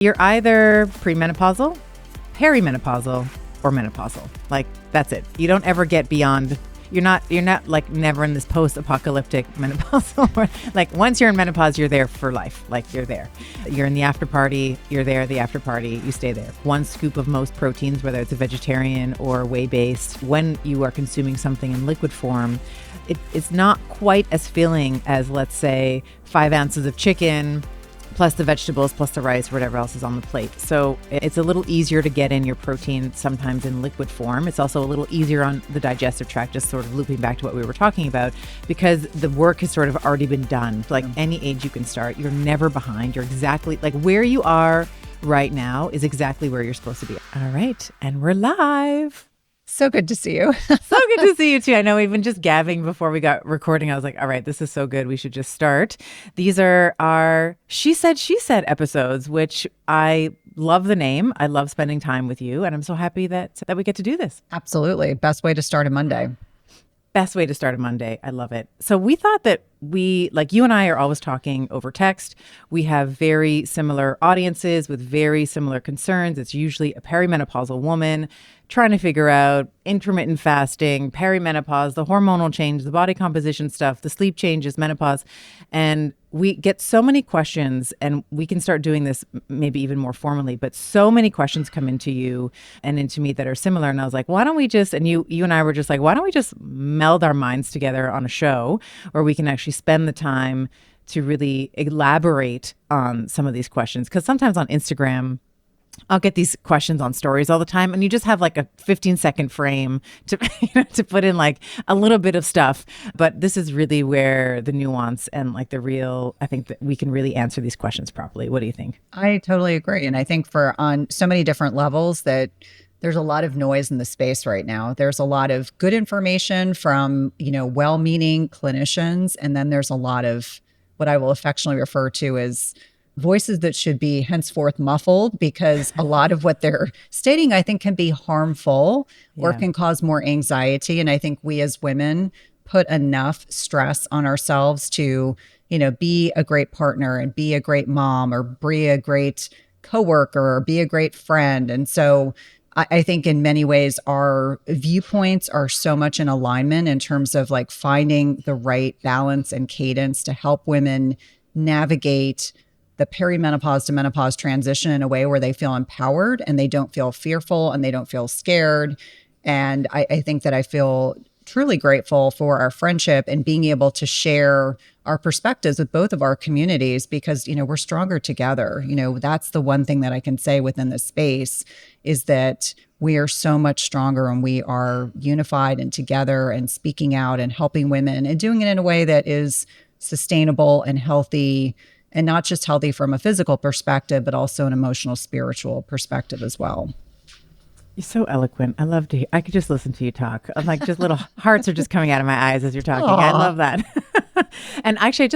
You're either premenopausal, perimenopausal, or menopausal. Like, that's it. You don't ever get beyond. You're not like never in this post-apocalyptic menopausal. Like, once you're in menopause, you're there for life. Like, you're there. You're in the after party. You're there. The after party. You stay there. One scoop of most proteins, whether it's a vegetarian or whey-based, when you are consuming something in liquid form, it's not quite as filling as, let's say, 5 ounces of chicken, plus the vegetables, plus the rice, whatever else is on the plate. So it's a little easier to get in your protein sometimes in liquid form. It's also a little easier on the digestive tract, just sort of looping back to what we were talking about, because the work has sort of already been done. Like, any age you can start, you're never behind. You're exactly like where you are right now is exactly where you're supposed to be. All right. And we're live. So good to see you. So good to see you too. I know we've been just gabbing before we got recording. I was like, all right, this is so good. We should just start. These are our She Said episodes, which I love the name. I love spending time with you. And I'm so happy that we get to do this. Absolutely. Best way to start a Monday. Best way to start a Monday. I love it. So we thought that you and I are always talking over text. We have very similar audiences with very similar concerns. It's usually a perimenopausal woman trying to figure out intermittent fasting, perimenopause, the hormonal change, the body composition stuff, the sleep changes, menopause. And we get so many questions, and we can start doing this maybe even more formally, but so many questions come into you and into me that are similar. And I was like, why don't we just, and you and I were just like, why don't we just meld our minds together on a show where we can actually spend the time to really elaborate on some of these questions? Because sometimes on Instagram, I'll get these questions on stories all the time, and you just have like a 15-second frame to to put in like a little bit of stuff. But this is really where the nuance and like the real, I think that we can really answer these questions properly. What do you think? I totally agree. And I think on so many different levels that there's a lot of noise in the space right now. There's a lot of good information from, well-meaning clinicians. And then there's a lot of what I will affectionately refer to as voices that should be henceforth muffled, because a lot of what they're stating, I think, can be harmful or can cause more anxiety. And I think we as women put enough stress on ourselves to, be a great partner and be a great mom or be a great coworker or be a great friend. And so I think in many ways, our viewpoints are so much in alignment in terms of like finding the right balance and cadence to help women navigate the perimenopause to menopause transition in a way where they feel empowered and they don't feel fearful and they don't feel scared. And I think that I feel truly grateful for our friendship and being able to share our perspectives with both of our communities, because, we're stronger together. That's the one thing that I can say within this space is that we are so much stronger and we are unified and together and speaking out and helping women and doing it in a way that is sustainable and healthy. And not just healthy from a physical perspective, but also an emotional, spiritual perspective as well. You're so eloquent. I love to hear. I could just listen to you talk. I'm like, just little hearts are just coming out of my eyes as you're talking. Aww. I love that. And actually,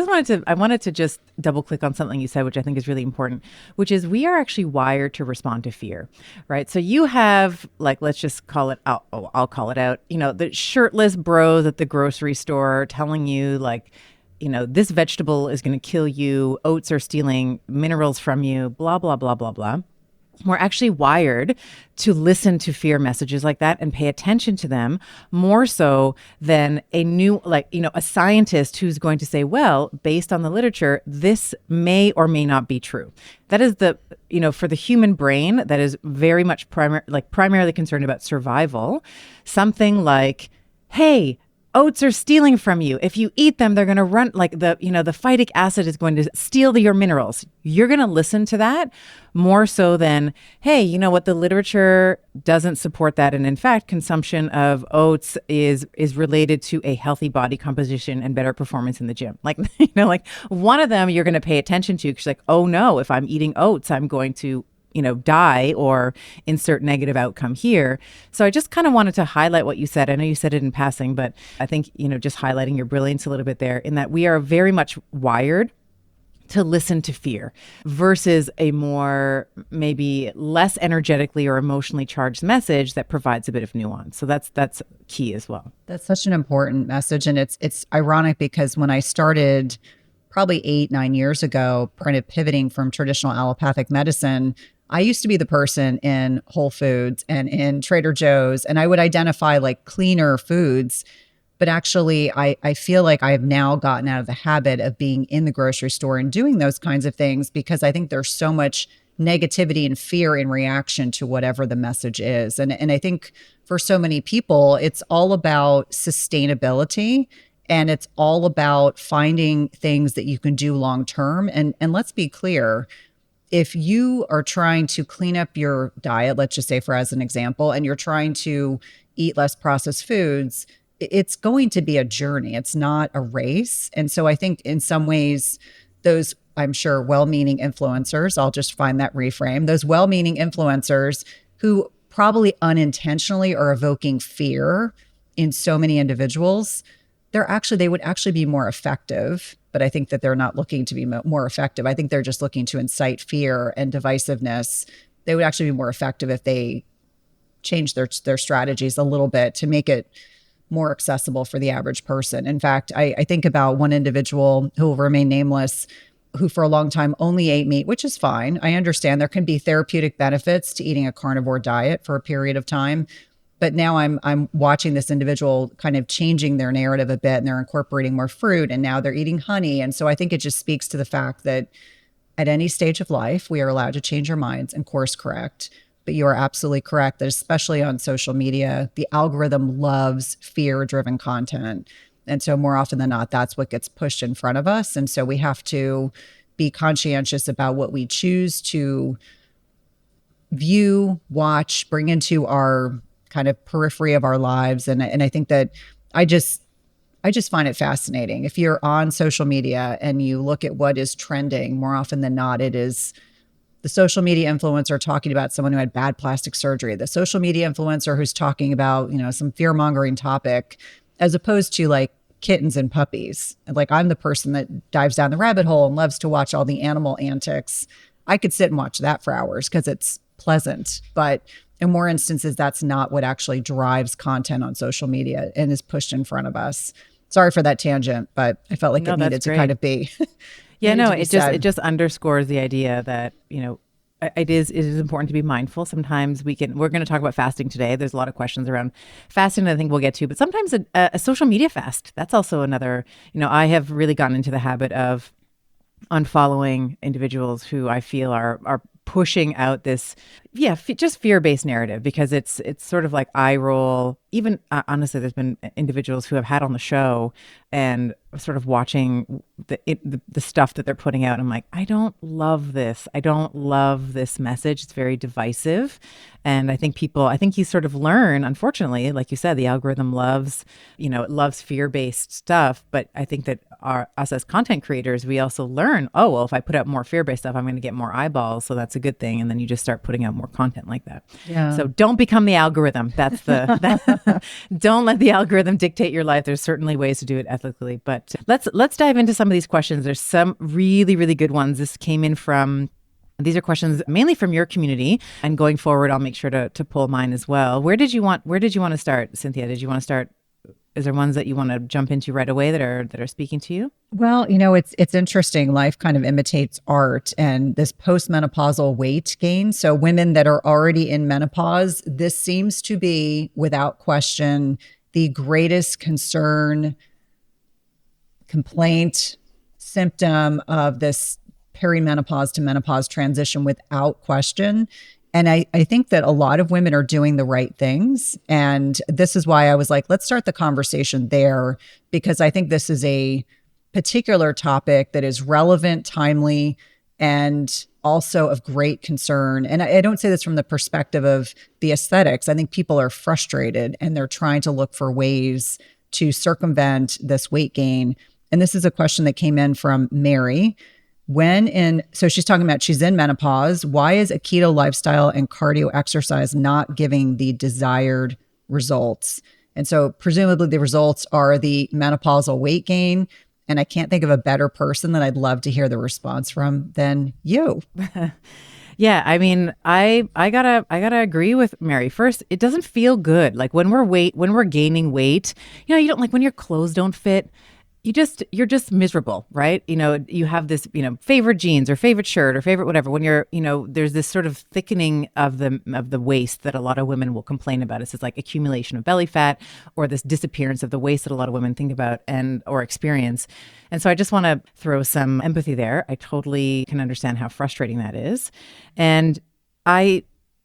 I wanted to just double click on something you said, which I think is really important, which is we are actually wired to respond to fear, right? So you have, like, let's just call it out. I'll call it out. The shirtless bros at the grocery store telling you like, this vegetable is going to kill you. Oats are stealing minerals from you, blah, blah, blah, blah, blah. We're actually wired to listen to fear messages like that and pay attention to them more so than a scientist who's going to say, well, based on the literature, this may or may not be true. That is for the human brain that is very much primarily concerned about survival. Something like, hey, oats are stealing from you. If you eat them, they're going to run the phytic acid is going to steal your minerals. You're going to listen to that more so than, hey, you know what? The literature doesn't support that. And in fact, consumption of oats is related to a healthy body composition and better performance in the gym. Like one of them you're going to pay attention to because like, oh no, if I'm eating oats, I'm going to die or insert negative outcome here. So I just kind of wanted to highlight what you said. I know you said it in passing, but I think, just highlighting your brilliance a little bit there in that we are very much wired to listen to fear versus a more maybe less energetically or emotionally charged message that provides a bit of nuance. So that's key as well. That's such an important message. And it's ironic because when I started probably 8, 9 years ago, kind of pivoting from traditional allopathic medicine, I used to be the person in Whole Foods and in Trader Joe's, and I would identify like cleaner foods. But actually, I feel like I have now gotten out of the habit of being in the grocery store and doing those kinds of things because I think there's so much negativity and fear in reaction to whatever the message is. And I think for so many people, it's all about sustainability and it's all about finding things that you can do long term. And let's be clear, if you are trying to clean up your diet, let's just say for as an example, and you're trying to eat less processed foods, it's going to be a journey. It's not a race. And so I think in some ways, those, I'm sure, well-meaning influencers, I'll just find that reframe, those well-meaning influencers who probably unintentionally are evoking fear in so many individuals, they would actually be more effective. But I think that they're not looking to be more effective. I think they're just looking to incite fear and divisiveness. They would actually be more effective if they change their strategies a little bit to make it more accessible for the average person. In fact, I think about one individual who will remain nameless, who for a long time only ate meat, which is fine. I understand there can be therapeutic benefits to eating a carnivore diet for a period of time. But now I'm watching this individual kind of changing their narrative a bit, and they're incorporating more fruit, and now they're eating honey. And so I think it just speaks to the fact that at any stage of life, we are allowed to change our minds and course correct. But you are absolutely correct that especially on social media, the algorithm loves fear-driven content. And so more often than not, that's what gets pushed in front of us. And so we have to be conscientious about what we choose to view, watch, bring into our kind of periphery of our lives. And I think that I just find it fascinating. If you're on social media and you look at what is trending, more often than not, it is the social media influencer talking about someone who had bad plastic surgery, the social media influencer who's talking about, some fear-mongering topic, as opposed to like kittens and puppies. Like I'm the person that dives down the rabbit hole and loves to watch all the animal antics. I could sit and watch that for hours because it's pleasant. But in more instances, that's not what actually drives content on social media and is pushed in front of us. Sorry for that tangent, but I felt like it needed to kind of be. Yeah, no, it just underscores the idea that, it is important to be mindful. Sometimes we're going to talk about fasting today. There's a lot of questions around fasting that I think we'll get to, but sometimes a social media fast, that's also another, I have really gotten into the habit of unfollowing individuals who I feel are pushing out this, just fear-based narrative, because it's sort of like eye roll. Even honestly, there's been individuals who have had on the show and sort of watching the stuff that they're putting out. I'm like, I don't love this. I don't love this message. It's very divisive. And I think you sort of learn, unfortunately, like you said, the algorithm loves, it loves fear-based stuff. But I think that us as content creators, we also learn, oh, well, if I put out more fear-based stuff, I'm going to get more eyeballs. So that's a good thing. And then you just start putting out more content like that. Yeah. So don't become the algorithm. That's don't let the algorithm dictate your life. There's certainly ways to do it ethically, but let's dive into some of these questions. There's some really, really good ones. These are questions mainly from your community, and going forward, I'll make sure to pull mine as well. Where did you want to start, Cynthia? Did you want to start? Is there ones that you want to jump into right away that are speaking to you? Well, it's interesting. Life kind of imitates art, and this postmenopausal weight gain. So women that are already in menopause, this seems to be, without question, the greatest concern, complaint, symptom of this perimenopause to menopause transition, without question. And I think that a lot of women are doing the right things. And this is why I was like, let's start the conversation there, because I think this is a particular topic that is relevant, timely, and also of great concern. And I don't say this from the perspective of the aesthetics. I think people are frustrated and they're trying to look for ways to circumvent this weight gain. And this is a question that came in from Mary. So she's talking about she's in menopause. Why is a keto lifestyle and cardio exercise not giving the desired results? And so presumably the results are the menopausal weight gain. And I can't think of a better person that I'd love to hear the response from than you. Yeah, I mean, I gotta agree with Mary. First, it doesn't feel good. Like when we're gaining weight, you don't, like when your clothes don't fit. you're just miserable, right? You have this, favorite jeans or favorite shirt or favorite whatever. When you're, there's this sort of thickening of the waist that a lot of women will complain about. It's this like accumulation of belly fat or this disappearance of the waist that a lot of women think about or experience. And so I just want to throw some empathy there. I totally can understand how frustrating that is. And I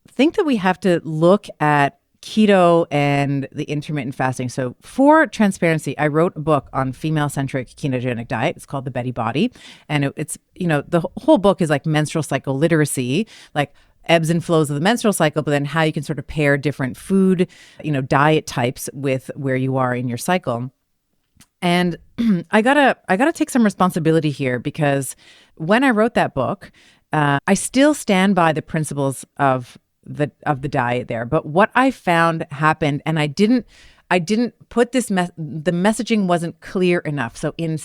think that we have to look at keto and the intermittent fasting. So for transparency, I wrote a book on female-centric ketogenic diet. It's called The Betty Body. And it's, the whole book is like menstrual cycle literacy, like ebbs and flows of the menstrual cycle, but then how you can sort of pair different food, diet types with where you are in your cycle. And I gotta take some responsibility here, because when I wrote that book, I still stand by the principles of the diet there. But what I found happened, and I didn't put this, the messaging wasn't clear enough. So in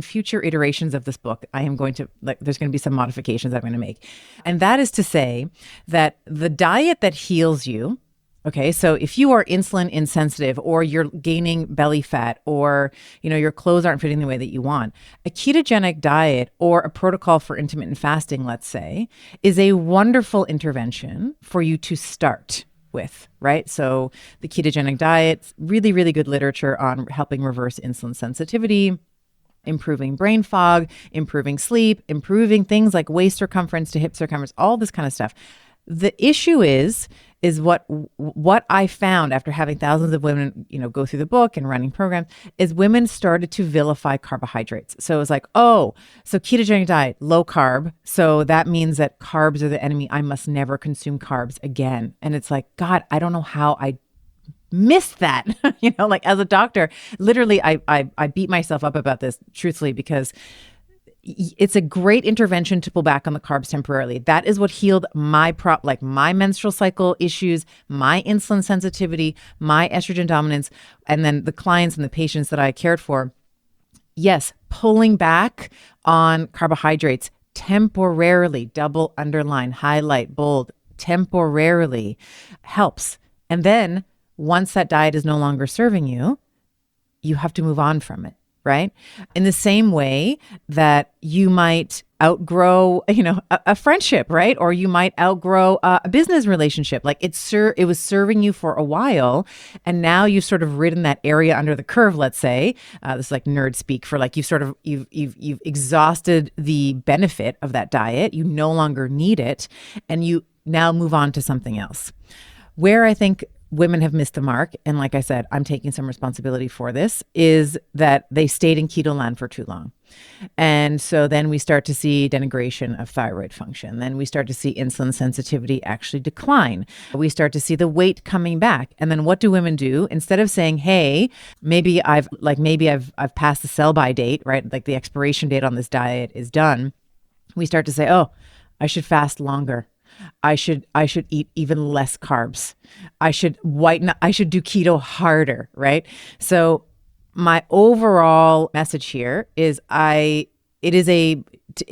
future iterations of this book, I am going to, there's going to be some modifications I'm going to make. And that is to say that the diet that heals you, okay, so if you are insulin insensitive, or you're gaining belly fat, or your clothes aren't fitting the way that you want, a ketogenic diet or a protocol for intermittent fasting, let's say, is a wonderful intervention for you to start with, right? So the ketogenic diet, really, really good literature on helping reverse insulin sensitivity, improving brain fog, improving sleep, improving things like waist circumference to hip circumference, all this kind of stuff. The issue is what I found after having thousands of women, go through the book and running programs, is women started to vilify carbohydrates. So it was like, oh, so ketogenic diet, low carb. So that means that carbs are the enemy. I must never consume carbs again. And it's like, God, I don't know how I missed that. Like as a doctor, literally, I beat myself up about this, truthfully, because it's a great intervention to pull back on the carbs temporarily. That is what healed my my menstrual cycle issues, my insulin sensitivity, my estrogen dominance, and then the clients and the patients that I cared for. Yes, pulling back on carbohydrates temporarily, double underline, highlight, bold, temporarily helps. And then once that diet is no longer serving you, you have to move on from it. Right? In the same way that you might outgrow, a friendship, right? Or you might outgrow a business relationship. Like it was serving you for a while, and now you've sort of ridden that area under the curve, let's say. This is like nerd speak for like you've exhausted the benefit of that diet. You no longer need it, and you now move on to something else. Where I think women have missed the mark, and like I said, I'm taking some responsibility for this, is that they stayed in keto land for too long. And so then we start to see denigration of thyroid function. Then we start to see insulin sensitivity actually decline. We start to see the weight coming back. And then what do women do? Instead of saying, hey, maybe I've passed the sell-by date, right? Like the expiration date on this diet is done. We start to say, oh, I should fast longer. I should eat even less carbs. I should do keto harder, right? So my overall message here is in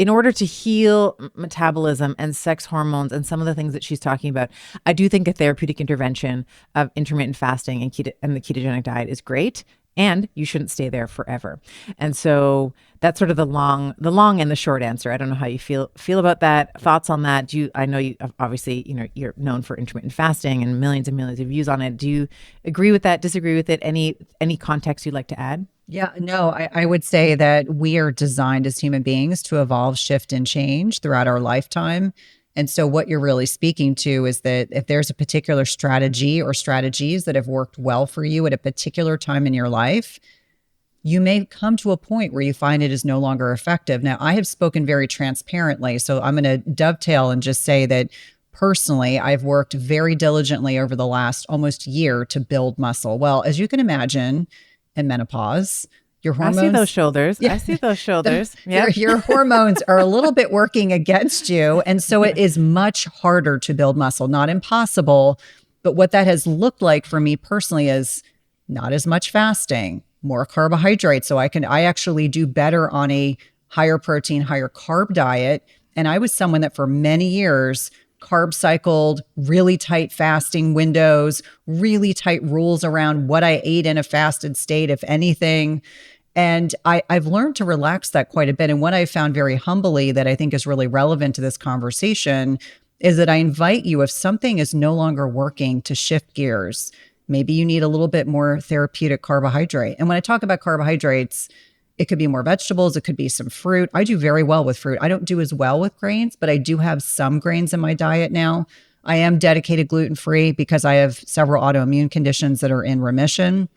order to heal metabolism and sex hormones and some of the things that she's talking about, I do think a therapeutic intervention of intermittent fasting and the ketogenic diet is great. And you shouldn't stay there forever. And so that's sort of the long and the short answer. I don't know how you feel about that. Thoughts on that? I know you obviously, you're known for intermittent fasting and millions of views on it. Do you agree with that? Disagree with it? Any context you'd like to add? Yeah, no, I would say that we are designed as human beings to evolve, shift, and change throughout our lifetime. And so what you're really speaking to is that if there's a particular strategy or strategies that have worked well for you at a particular time in your life, you may come to a point where you find it is no longer effective. Now, I have spoken very transparently, so I'm going to dovetail and just say that personally, I've worked very diligently over the last almost year to build muscle. Well, as you can imagine, in menopause, your hormones. I see those shoulders. Yeah. I see those shoulders. Your hormones are a little bit working against you. And so it is much harder to build muscle. Not impossible, but what that has looked like for me personally is not as much fasting, more carbohydrates. So I actually do better on a higher protein, higher carb diet. And I was someone that for many years carb cycled, really tight fasting windows, really tight rules around what I ate in a fasted state, if anything. And I've learned to relax that quite a bit. And what I found very humbly that I think is really relevant to this conversation is that I invite you, if something is no longer working, to shift gears. Maybe you need a little bit more therapeutic carbohydrate. And when I talk about carbohydrates, it could be more vegetables. It could be some fruit. I do very well with fruit. I don't do as well with grains, but I do have some grains in my diet now. I am dedicated gluten-free because I have several autoimmune conditions that are in remission.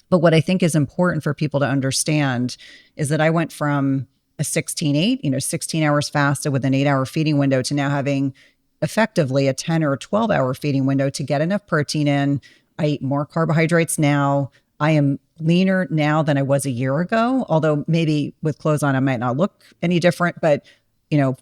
But what I think is important for people to understand is that I went from a 16-8, 16 hours fasted with an 8-hour feeding window, to now having effectively a 10 or 12-hour feeding window to get enough protein in. I eat more carbohydrates now. I am leaner now than I was a year ago, although maybe with clothes on, I might not look any different, but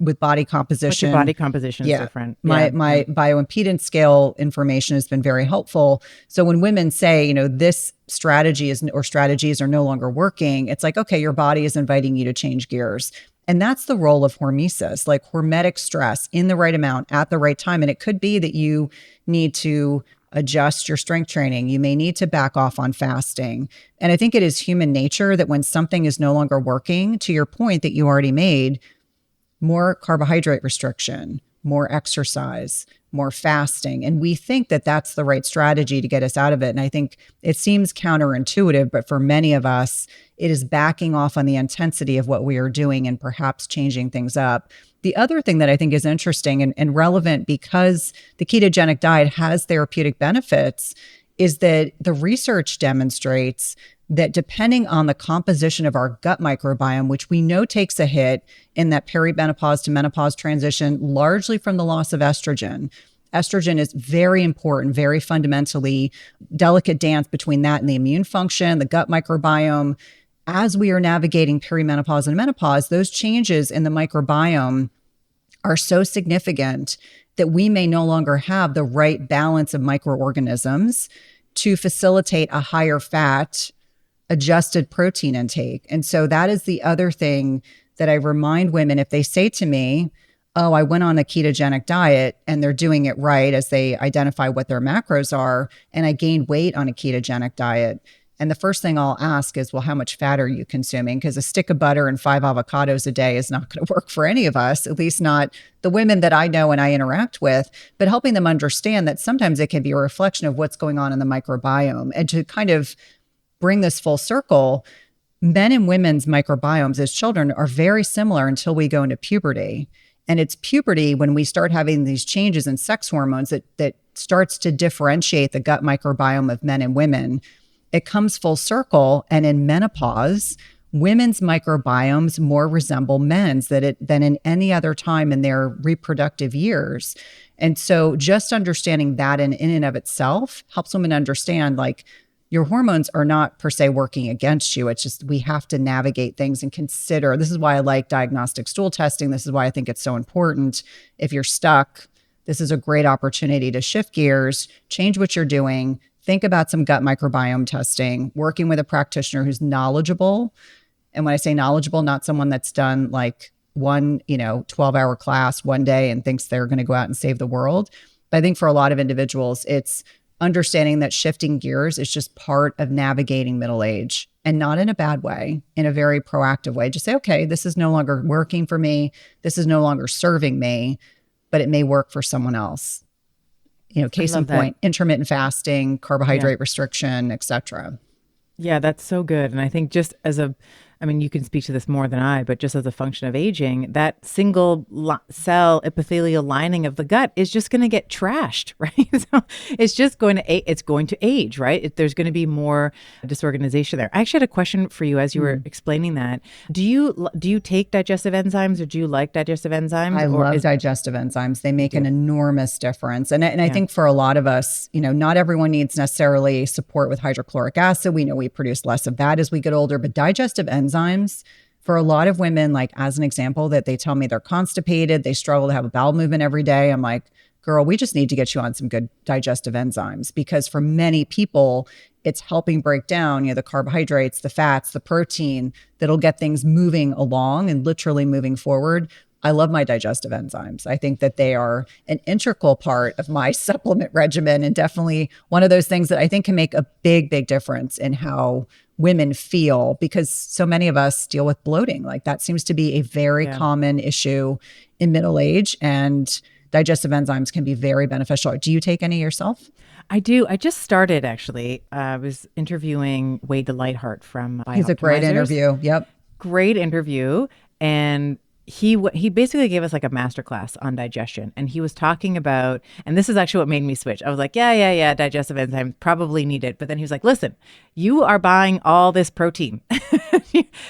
with body composition. But your body composition is different. My bioimpedance scale information has been very helpful. So when women say, this strategy strategies are no longer working, it's like, okay, your body is inviting you to change gears. And that's the role of hormesis, like hormetic stress in the right amount at the right time. And it could be that you need to adjust your strength training. You may need to back off on fasting. And I think it is human nature that when something is no longer working, to your point that you already made, more carbohydrate restriction, more exercise, more fasting. And we think that that's the right strategy to get us out of it. And I think it seems counterintuitive, but for many of us, it is backing off on the intensity of what we are doing and perhaps changing things up. The other thing that I think is interesting and relevant, because the ketogenic diet has therapeutic benefits, is that the research demonstrates that depending on the composition of our gut microbiome, which we know takes a hit in that perimenopause to menopause transition, largely from the loss of estrogen. Estrogen is very important, very fundamentally delicate dance between that and the immune function, the gut microbiome. As we are navigating perimenopause and menopause, those changes in the microbiome are so significant that we may no longer have the right balance of microorganisms to facilitate a higher fat, adjusted protein intake. And so that is the other thing that I remind women if they say to me, oh, I went on a ketogenic diet, and they're doing it right as they identify what their macros are, and I gained weight on a ketogenic diet. And the first thing I'll ask is, well, how much fat are you consuming? Because a stick of butter and 5 avocados a day is not going to work for any of us, at least not the women that I know and I interact with, but helping them understand that sometimes it can be a reflection of what's going on in the microbiome. And to kind of bring this full circle, men and women's microbiomes as children are very similar until we go into puberty. And it's puberty when we start having these changes in sex hormones that starts to differentiate the gut microbiome of men and women. It comes full circle. And in menopause, women's microbiomes more resemble men's than in any other time in their reproductive years. And so just understanding that in and of itself helps women understand, like, your hormones are not per se working against you. It's just we have to navigate things and consider. This is why I like diagnostic stool testing. This is why I think it's so important. If you're stuck, this is a great opportunity to shift gears, change what you're doing, think about some gut microbiome testing, working with a practitioner who's knowledgeable. And when I say knowledgeable, not someone that's done like one, 12-hour class one day and thinks they're going to go out and save the world. But I think for a lot of individuals, it's understanding that shifting gears is just part of navigating middle age, and not in a bad way, in a very proactive way. Just say, okay, this is no longer working for me. This is no longer serving me, but it may work for someone else. Case in point, intermittent fasting, carbohydrate restriction, et cetera. Yeah, that's so good. And I think just you can speak to this more than I, but just as a function of aging, that single cell epithelial lining of the gut is just going to get trashed, right? So it's just going to age, right? There's going to be more disorganization there. I actually had a question for you as you were explaining that. Do you take digestive enzymes, or do you like digestive enzymes? I love digestive enzymes. They make an enormous difference. And I think for a lot of us, not everyone needs necessarily support with hydrochloric acid. We know we produce less of that as we get older, but digestive enzymes, for a lot of women, like as an example, that they tell me they're constipated, they struggle to have a bowel movement every day. I'm like, girl, we just need to get you on some good digestive enzymes, because for many people, it's helping break down, the carbohydrates, the fats, the protein that'll get things moving along and literally moving forward. I love my digestive enzymes. I think that they are an integral part of my supplement regimen, and definitely one of those things that I think can make a big, big difference in how women feel, because so many of us deal with bloating. Like that seems to be a very common issue in middle age, and digestive enzymes can be very beneficial. Do you take any yourself? I do. I just started actually. I was interviewing Wade Lightheart from He's a great Biooptimizers. interview. Yep. Great interview. And he basically gave us like a masterclass on digestion, and he was talking about, and this is actually what made me switch. I was like, yeah, digestive enzymes probably need it. But then he was like, listen, you are buying all this protein,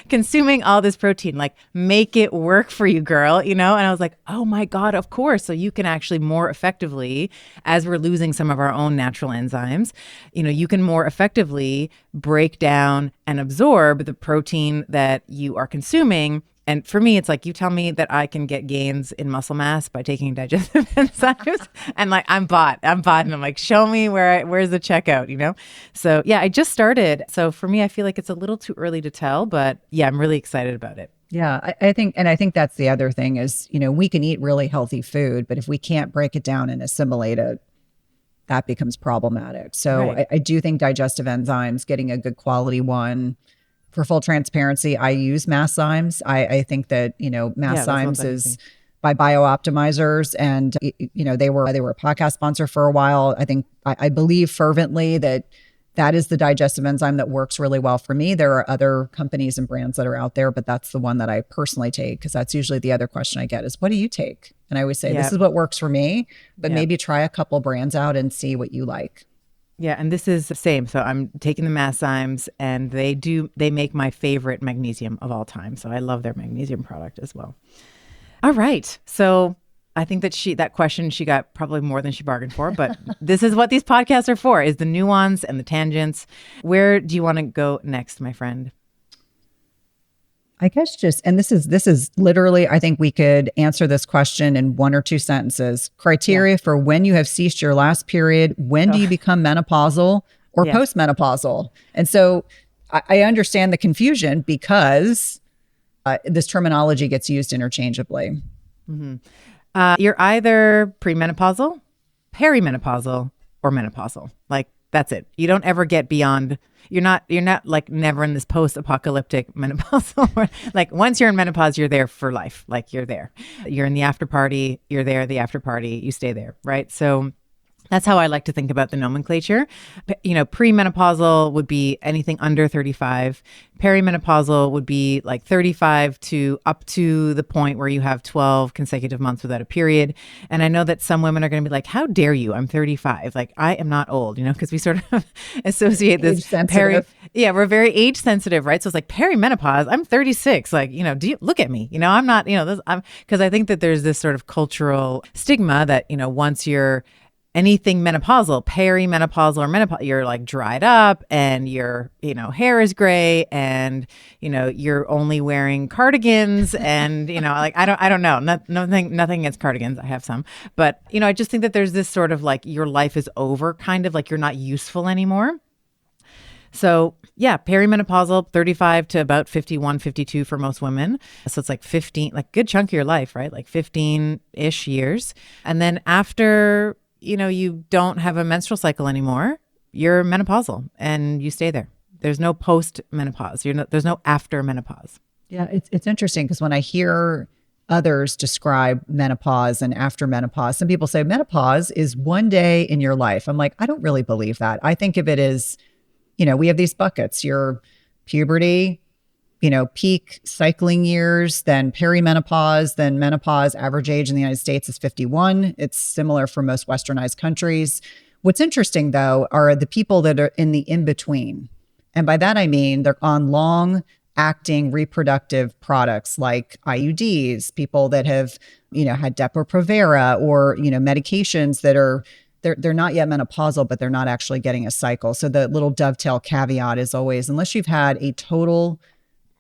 consuming all this protein, like make it work for you, girl, you know? And I was like, oh my God, of course. So you can actually more effectively, as we're losing some of our own natural enzymes, you know, you can more effectively break down and absorb the protein that you are consuming. And for me, it's like, you tell me that I can get gains in muscle mass by taking digestive enzymes, and like, I'm bought, and I'm like, show me where's the checkout, you know? So yeah, I just started. So for me, I feel like it's a little too early to tell, but yeah, I'm really excited about it. Yeah, I think that's the other thing is, you know, we can eat really healthy food, but if we can't break it down and assimilate it, that becomes problematic. So Right. I do think digestive enzymes, getting a good quality one. For full transparency, I use Masszymes. I think that, you know, Yeah, that's what Masszymes I'm is thinking. by Biooptimizers, and you know, they were a podcast sponsor for a while. I think I believe fervently that that is the digestive enzyme that works really well for me. There are other companies and brands that are out there, but that's the one that I personally take, because that's usually the other question I get is, what do you take? And I always say, Yeah. this is what works for me, but Yeah. maybe try a couple brands out and see what you like. Yeah, and this is the same. So I'm taking the Masszymes, and they make my favorite magnesium of all time. So I love their magnesium product as well. All right. So I think that question she got probably more than she bargained for, but this is what these podcasts are for, is the nuance and the tangents. Where do you want to go next, my friend? I guess just, and this is literally, I think we could answer this question in one or two sentences. Criteria for when you have ceased your last period. When do you become menopausal or Yeah. postmenopausal? And so I understand the confusion, because this terminology gets used interchangeably. You're either premenopausal, perimenopausal, or menopausal. Like, that's it. You don't ever get beyond. You're not like never in this post-apocalyptic menopausal. Like, once you're in menopause, you're there for life. Like, you're there. You're in the after party. You're there. The after party. You stay there. Right. So that's how I like to think about the nomenclature. You know, premenopausal would be anything under 35. Perimenopausal would be like 35 to up to the point where you have 12 consecutive months without a period. And I know that some women are going to be like, how dare you? I'm 35. Like, I am not old, you know, because we sort of associate this Age sensitive. yeah, we're very age sensitive, right? So it's like perimenopause. I'm 36. Like, you know, do you look at me? You know, I'm not, you know, because I think that there's this sort of cultural stigma that, you know, once you're anything menopausal, perimenopausal or menopause, you're like dried up, and your, you know, hair is gray, and, you know, you're only wearing cardigans, and, you know, like, I don't know, nothing against cardigans. I have some, but, you know, I just think that there's this sort of like, your life is over, kind of like you're not useful anymore. So yeah, perimenopausal, 35 to about 51, 52 for most women. So it's like 15, like good chunk of your life, right? Like 15-ish years. And then after, you know, you don't have a menstrual cycle anymore, you're menopausal, and you stay there. There's no post-menopause. There's no after menopause. Yeah, it's interesting, because when I hear others describe menopause and after menopause, some people say menopause is one day in your life. I'm like, I don't really believe that. I think of it as, you know, we have these buckets: your puberty, you know, peak cycling years, then perimenopause, then menopause. Average age in the United States is 51. It's similar for most westernized countries. What's interesting, though, are the people that are in the in-between. And by that, I mean they're on long acting reproductive products like IUDs, people that have, you know, had Depo-Provera, or, you know, medications that are, they're not yet menopausal, but they're not actually getting a cycle. So the little dovetail caveat is always, unless you've had a total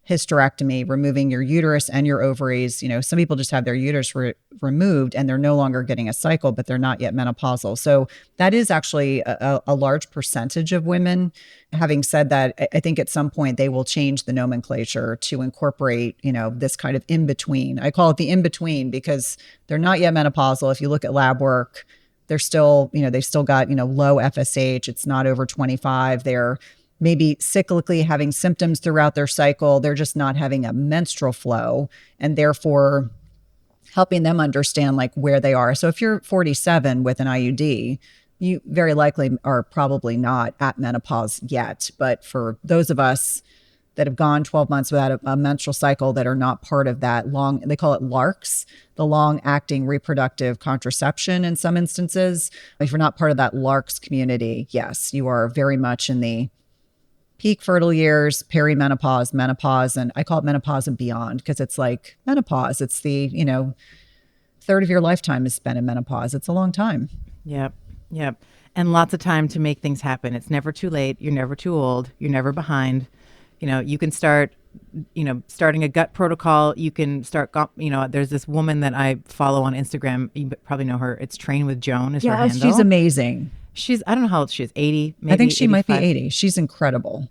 hysterectomy, removing your uterus and your ovaries. Some people just have their uterus removed and they're no longer getting a cycle, but they're not yet menopausal. So that is actually a large percentage of women. Having said that, I think at some point they will change the nomenclature to incorporate, this kind of in between. I call it the in between because they're not yet menopausal. If you look at lab work, they're still, they've still got, low FSH. It's not over 25. They're maybe cyclically having symptoms throughout their cycle. They're just not having a menstrual flow, and therefore helping them understand like where they are. So if you're 47 with an IUD, you very likely are probably not at menopause yet. But for those of us that have gone 12 months without a menstrual cycle that are not part of that long, they call it LARCs, the long acting reproductive contraception in some instances. If you're not part of that LARCs community, yes, you are very much in the peak fertile years, perimenopause, menopause, and I call it menopause and beyond because it's like menopause. It's the, third of your lifetime is spent in menopause. It's a long time. Yep. And lots of time to make things happen. It's never too late. You're never too old. You're never behind. You can start, starting a gut protocol. You can start, there's this woman that I follow on Instagram. You probably know her. It's Train with Joan is her handle. She's amazing. I don't know how old she is, 80, maybe I think she 85. might be 80. She's incredible.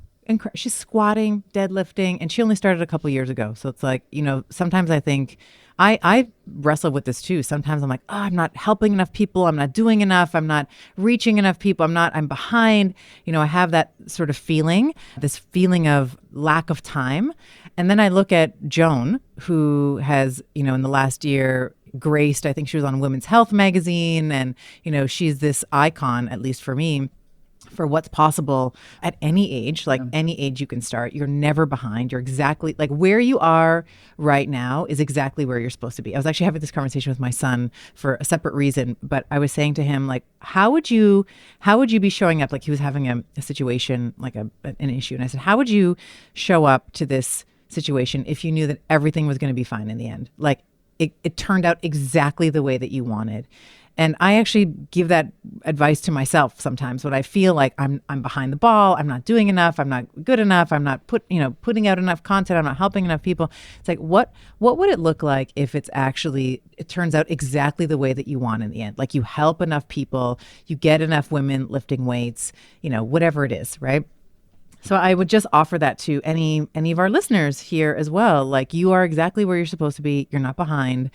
She's squatting, deadlifting, and she only started a couple years ago. So it's like, sometimes I think, I wrestle with this too. Sometimes I'm like, I'm not helping enough people. I'm not doing enough. I'm not reaching enough people. I'm behind. I have that sort of feeling, this feeling of lack of time. And then I look at Joan, who has, in the last year, graced, I think she was on Women's Health magazine. And, she's this icon, at least for me, for what's possible at any age, any age you can start. You're never behind. You're exactly like where you are right now is exactly where you're supposed to be. I was actually having this conversation with my son for a separate reason, but I was saying to him, like, how would you be showing up? Like he was having a situation, like an issue. And I said, how would you show up to this situation if you knew that everything was going to be fine in the end? Like it turned out exactly the way that you wanted. And I actually give that advice to myself sometimes when I feel like I'm behind the ball, I'm not doing enough, I'm not good enough, I'm not putting out enough content, I'm not helping enough people. It's like, what would it look like if it turns out exactly the way that you want in the end? Like you help enough people, you get enough women lifting weights, whatever it is, right? So I would just offer that to any of our listeners here as well. Like you are exactly where you're supposed to be. You're not behind.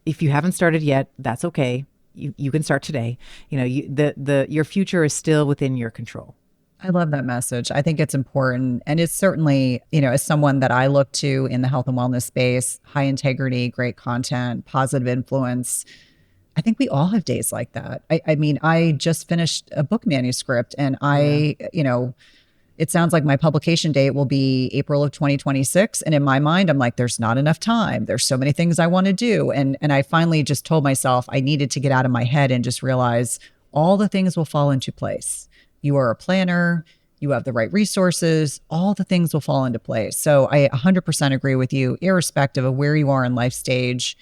If you haven't started yet, that's okay. You can start today. Your future is still within your control. I love that message. I think it's important. And it's certainly, as someone that I look to in the health and wellness space, high integrity, great content, positive influence. I think we all have days like that. I just finished a book manuscript and it sounds like my publication date will be April of 2026. And in my mind, I'm like, there's not enough time. There's so many things I want to do. And I finally just told myself I needed to get out of my head and just realize all the things will fall into place. You are a planner. You have the right resources. All the things will fall into place. So I 100% agree with you, irrespective of where you are in life stage.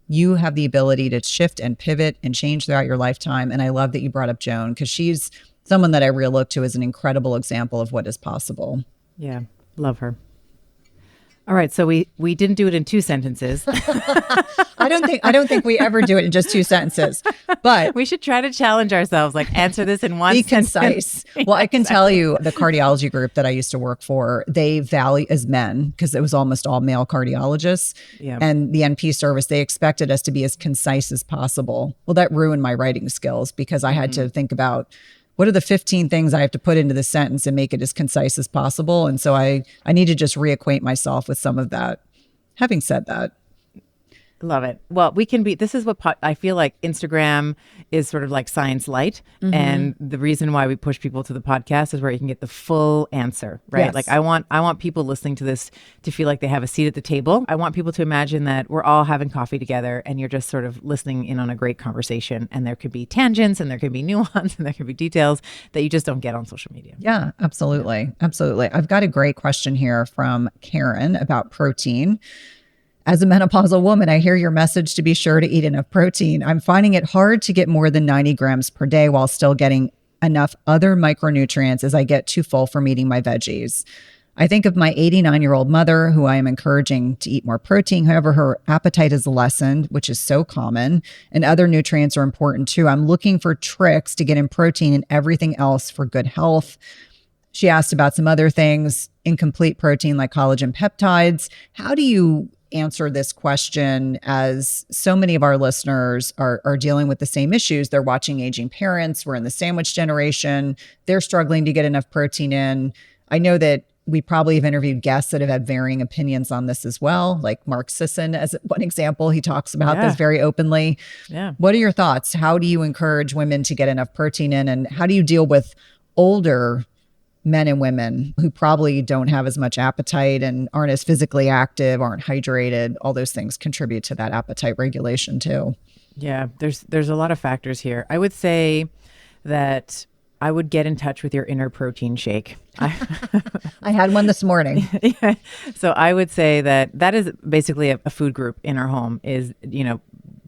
You have the ability to shift and pivot and change throughout your lifetime. And I love that you brought up Joan because she's someone that I really look to as an incredible example of what is possible. Yeah, love her. All right, so we didn't do it in 2 sentences. I don't think we ever do it in just 2 sentences. But we should try to challenge ourselves, like answer this in one sentence. Be concise. Well, I can tell you the cardiology group that I used to work for, they value as men, because it was almost all male cardiologists. Yeah. And the NP service, they expected us to be as concise as possible. Well, that ruined my writing skills because I had to think about what are the 15 things I have to put into the sentence and make it as concise as possible? And so I need to just reacquaint myself with some of that. Having said that. Love it. Well, this is what I feel like Instagram is sort of like science light. Mm-hmm. And the reason why we push people to the podcast is where you can get the full answer, right? Yes. Like I want people listening to this to feel like they have a seat at the table. I want people to imagine that we're all having coffee together and you're just sort of listening in on a great conversation. And there could be tangents and there could be nuance and there could be details that you just don't get on social media. Yeah, absolutely. Absolutely. I've got a great question here from Karen about protein. As a menopausal woman, I hear your message to be sure to eat enough protein. I'm finding it hard to get more than 90 grams per day while still getting enough other micronutrients as I get too full from eating my veggies. I think of my 89-year-old mother who I am encouraging to eat more protein. However, her appetite is lessened, which is so common, and other nutrients are important too. I'm looking for tricks to get in protein and everything else for good health. She asked about some other things, incomplete protein like collagen peptides. How do you answer this question, as so many of our listeners are dealing with the same issues? They're watching aging parents. We're in the sandwich generation. They're struggling to get enough protein in. I know that we probably have interviewed guests that have had varying opinions on this as well, like Mark Sisson as one example. He talks about this very openly. Yeah. What are your thoughts? How do you encourage women to get enough protein in? And how do you deal with older men and women who probably don't have as much appetite and aren't as physically active, aren't hydrated? All those things contribute to that appetite regulation too. Yeah, there's a lot of factors here. I would say that I would get in touch with your inner protein shake. I had one this morning. Yeah. So I would say that is basically a food group in our home is,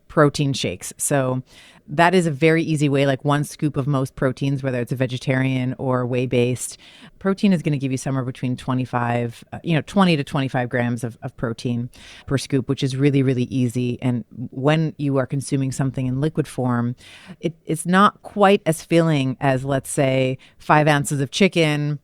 protein shakes. So that is a very easy way, like 1 scoop of most proteins, whether it's a vegetarian or whey-based. Protein is going to give you somewhere between 20 to 25 grams of protein per scoop, which is really, really easy. And when you are consuming something in liquid form, it's not quite as filling as, let's say, 5 ounces of chicken,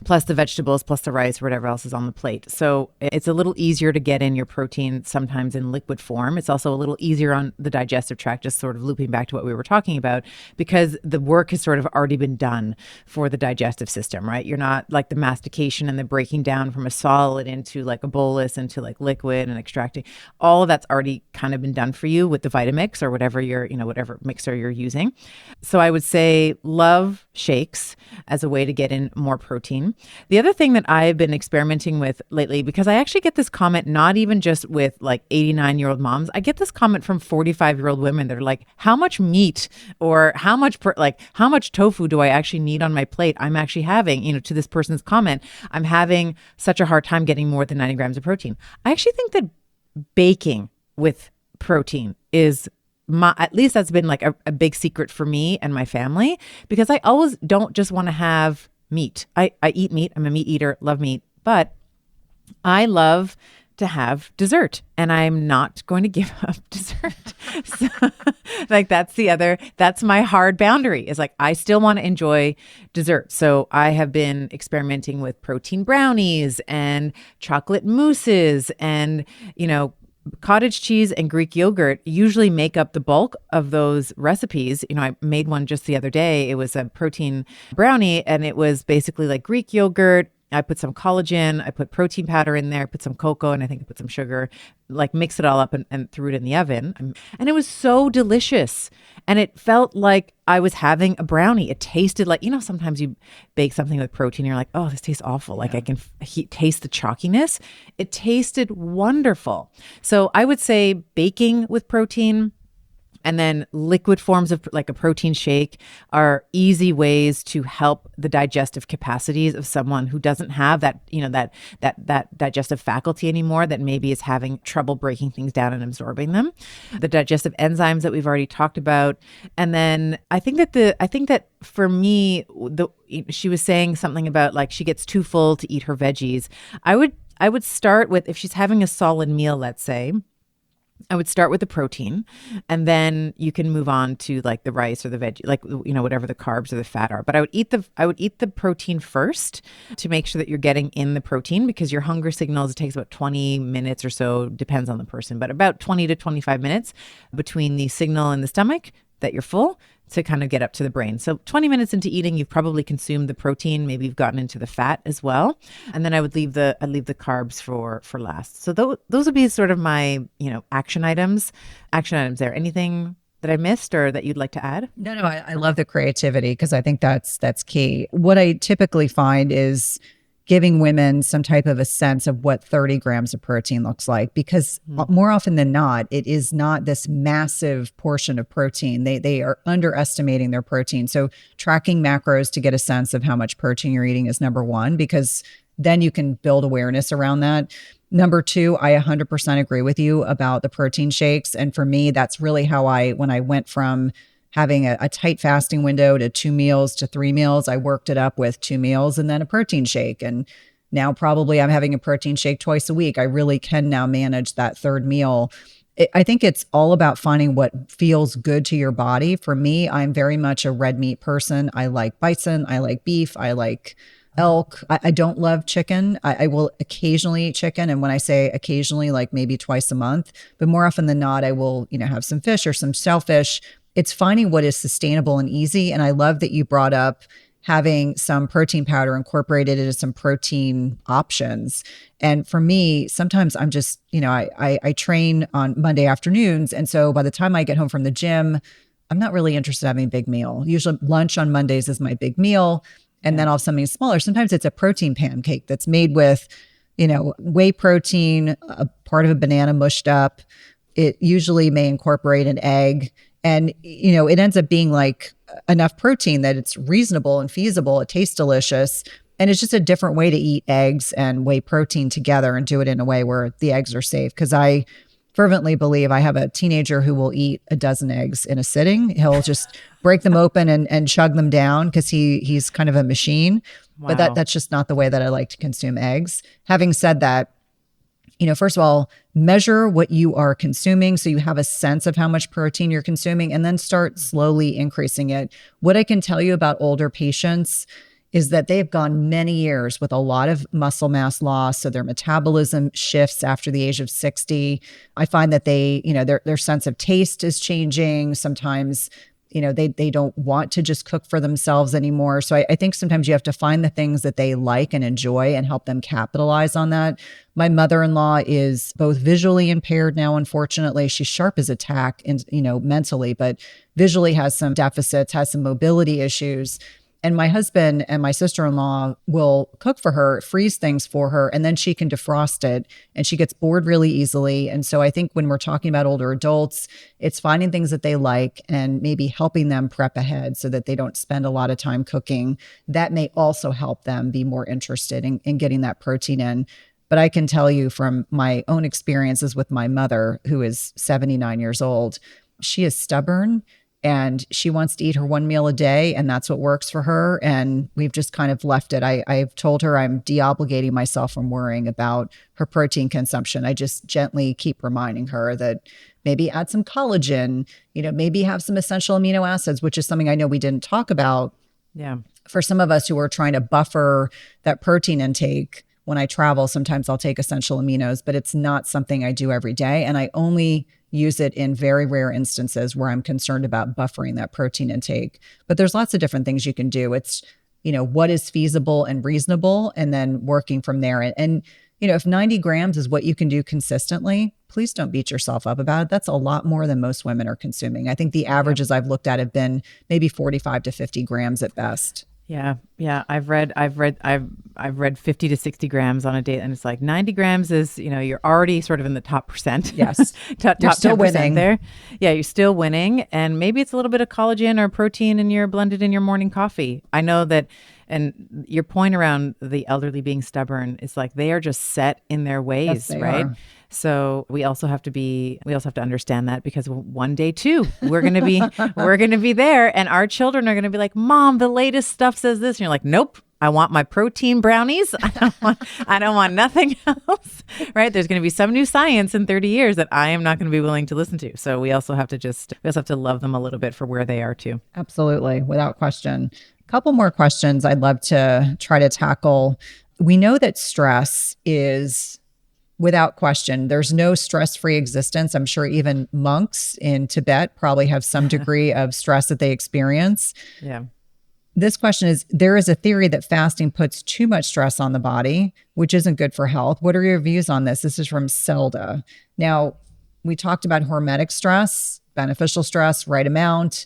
plus the vegetables, plus the rice, whatever else is on the plate. So it's a little easier to get in your protein sometimes in liquid form. It's also a little easier on the digestive tract, just sort of looping back to what we were talking about, because the work has sort of already been done for the digestive system, right? You're not like the mastication and the breaking down from a solid into like a bolus into like liquid and extracting. All of that's already kind of been done for you with the Vitamix or whatever whatever mixer you're using. So I would say love shakes as a way to get in more protein. The other thing that I've been experimenting with lately, because I actually get this comment, not even just with like 89-year-old moms, I get this comment from 45-year-old women that are like, how much meat or how much tofu do I actually need on my plate? I'm actually having, to this person's comment, I'm having such a hard time getting more than 90 grams of protein. I actually think that baking with protein is at least that's been like a big secret for me and my family, because I always don't just want to have meat. I eat meat. I'm a meat eater, love meat, but I love to have dessert, and I'm not going to give up dessert. So, like that's my hard boundary, is like, I still want to enjoy dessert. So I have been experimenting with protein brownies and chocolate mousses and, cottage cheese and Greek yogurt usually make up the bulk of those recipes. I made one just the other day. It was a protein brownie, and it was basically like Greek yogurt. I put some collagen, I put protein powder in there, put some cocoa, and I think I put some sugar, like mix it all up and threw it in the oven. And it was so delicious. And it felt like I was having a brownie. It tasted like, sometimes you bake something with protein, and you're like, oh, this tastes awful. Like I can taste the chalkiness. It tasted wonderful. So I would say baking with protein, and then liquid forms of like a protein shake are easy ways to help the digestive capacities of someone who doesn't have that, that digestive faculty anymore, that maybe is having trouble breaking things down and absorbing them. The digestive enzymes that we've already talked about. And then I think that for me, she was saying something about like she gets too full to eat her veggies. I would start with, if she's having a solid meal, let's say, I would start with the protein, and then you can move on to like the rice or the veggie, like, whatever the carbs or the fat are. But I would eat the protein first to make sure that you're getting in the protein, because your hunger signals, it takes about 20 minutes or so, depends on the person, but about 20 to 25 minutes between the signal in the stomach that you're full to kind of get up to the brain. So 20 minutes into eating, you've probably consumed the protein. Maybe you've gotten into the fat as well. And then I'd leave the carbs for last. So those would be sort of my, action items there. Anything that I missed or that you'd like to add? No, I love the creativity, because I think that's key. What I typically find is giving women some type of a sense of what 30 grams of protein looks like, because more often than not, it is not this massive portion of protein. They are underestimating their protein. So tracking macros to get a sense of how much protein you're eating is number one, because then you can build awareness around that. Number two, I 100% agree with you about the protein shakes. And for me, that's really how when I went from having a tight fasting window to 2 meals to 3 meals, I worked it up with 2 meals and then a protein shake. And Now probably I'm having a protein shake twice a week. I really can now manage that third meal. I think it's all about finding what feels good to your body. For me, I'm very much a red meat person. I like bison, I like beef, I like elk. I don't love chicken. I will occasionally eat chicken. And when I say occasionally, like maybe twice a month, but more often than not, I will, have some fish or some shellfish. It's finding what is sustainable and easy. And I love that you brought up having some protein powder incorporated into some protein options. And for me, sometimes I'm just, I train on Monday afternoons. And so by the time I get home from the gym, I'm not really interested in having a big meal. Usually lunch on Mondays is my big meal. And then I'll have something smaller. Sometimes it's a protein pancake that's made with, whey protein, a part of a banana mushed up. It usually may incorporate an egg. And, it ends up being like enough protein that it's reasonable and feasible. It tastes delicious. And it's just a different way to eat eggs and whey protein together and do it in a way where the eggs are safe. Because I fervently believe I have a teenager who will eat a dozen eggs in a sitting. He'll just break them open and chug them down because he's kind of a machine. Wow. But that's just not the way that I like to consume eggs. Having said that, first of all, measure what you are consuming so you have a sense of how much protein you're consuming, and then start slowly increasing it. What I can tell you about older patients is that they've gone many years with a lot of muscle mass loss. So their metabolism shifts after the age of 60. I find that they, their sense of taste is changing. Sometimes, they don't want to just cook for themselves anymore. So I think sometimes you have to find the things that they like and enjoy and help them capitalize on that. My mother-in-law is both visually impaired now, unfortunately. She's sharp as a tack, mentally, but visually has some deficits, has some mobility issues. And my husband and my sister-in-law will cook for her, freeze things for her, and then she can defrost it. And she gets bored really easily. And so I think when we're talking about older adults, it's finding things that they like and maybe helping them prep ahead so that they don't spend a lot of time cooking. That may also help them be more interested in getting that protein in. But I can tell you from my own experiences with my mother, who is 79 years old, she is stubborn. And she wants to eat her one meal a day, and that's what works for her. And we've just kind of left it. I've told her I'm de-obligating myself from worrying about her protein consumption. I just gently keep reminding her that maybe add some collagen, maybe have some essential amino acids, which is something I know we didn't talk about. Yeah. For some of us who are trying to buffer that protein intake, when I travel, sometimes I'll take essential aminos, but it's not something I do every day. And I only use it in very rare instances where I'm concerned about buffering that protein intake. But there's lots of different things you can do. It's, what is feasible and reasonable, and then working from there. And if 90 grams is what you can do consistently, please don't beat yourself up about it. That's a lot more than most women are consuming. I think the averages I've looked at have been maybe 45 to 50 grams at best. Yeah. I've read 50 to 60 grams on a day, and it's like 90 grams is, you're already sort of in the top percent. Yes. top You're still 10% winning there. Yeah. You're still winning. And maybe it's a little bit of collagen or protein in your blended in your morning coffee. I know that. And your point around the elderly being stubborn is like they are just set in their ways, yes, they right? are. So we also have to understand that, because one day too, we're going to be there, and our children are going to be like, Mom, the latest stuff says this. And you're like, nope, I want my protein brownies. I don't want nothing else, right? There's going to be some new science in 30 years that I am not going to be willing to listen to. So we also have to love them a little bit for where they are too. Absolutely. Without question. Couple more questions I'd love to try to tackle. We know that stress is, without question, there's no stress-free existence. I'm sure even monks in Tibet probably have some degree of stress that they experience. Yeah. This question is, there is a theory that fasting puts too much stress on the body, which isn't good for health. What are your views on this? This is from Selda. Now, we talked about hormetic stress, beneficial stress, right amount.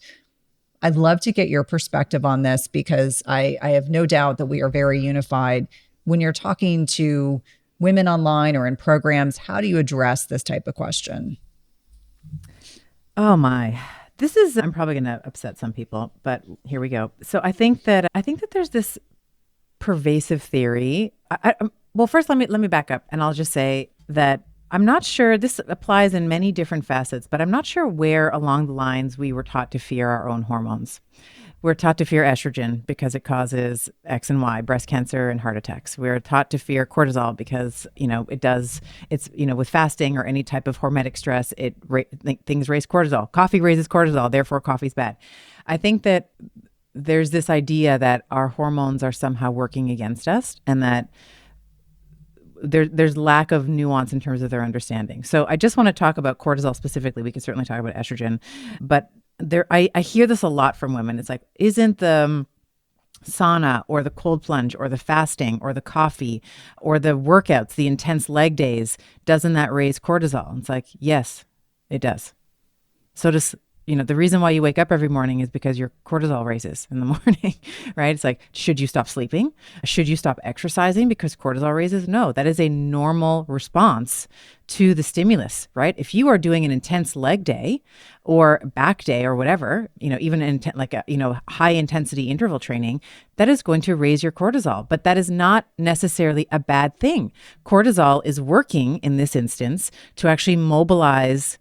I'd love to get your perspective on this, because I have no doubt that we are very unified. When you're talking to women online or in programs, how do you address this type of question? Oh my. I'm probably going to upset some people, but here we go. So I think that there's this pervasive theory. Well, first let me back up, and I'll just say that I'm not sure, this applies in many different facets, but I'm not sure where along the lines we were taught to fear our own hormones. We're taught to fear estrogen because it causes X and Y, breast cancer and heart attacks. We're taught to fear cortisol because, with fasting or any type of hormetic stress, things raise cortisol. Coffee raises cortisol, therefore coffee's bad. I think that there's this idea that our hormones are somehow working against us and that there's lack of nuance in terms of their understanding. So I just want to talk about cortisol specifically. We can certainly talk about estrogen, but I hear this a lot from women. It's like, isn't the sauna or the cold plunge or the fasting or the coffee or the workouts, the intense leg days, doesn't that raise cortisol? It's like, yes, it does. So does the reason why you wake up every morning is because your cortisol raises in the morning, right? It's like, should you stop sleeping? Should you stop exercising because cortisol raises? No, that is a normal response to the stimulus, right? If you are doing an intense leg day or back day or whatever, even high intensity interval training, that is going to raise your cortisol, but that is not necessarily a bad thing. Cortisol is working in this instance to actually mobilize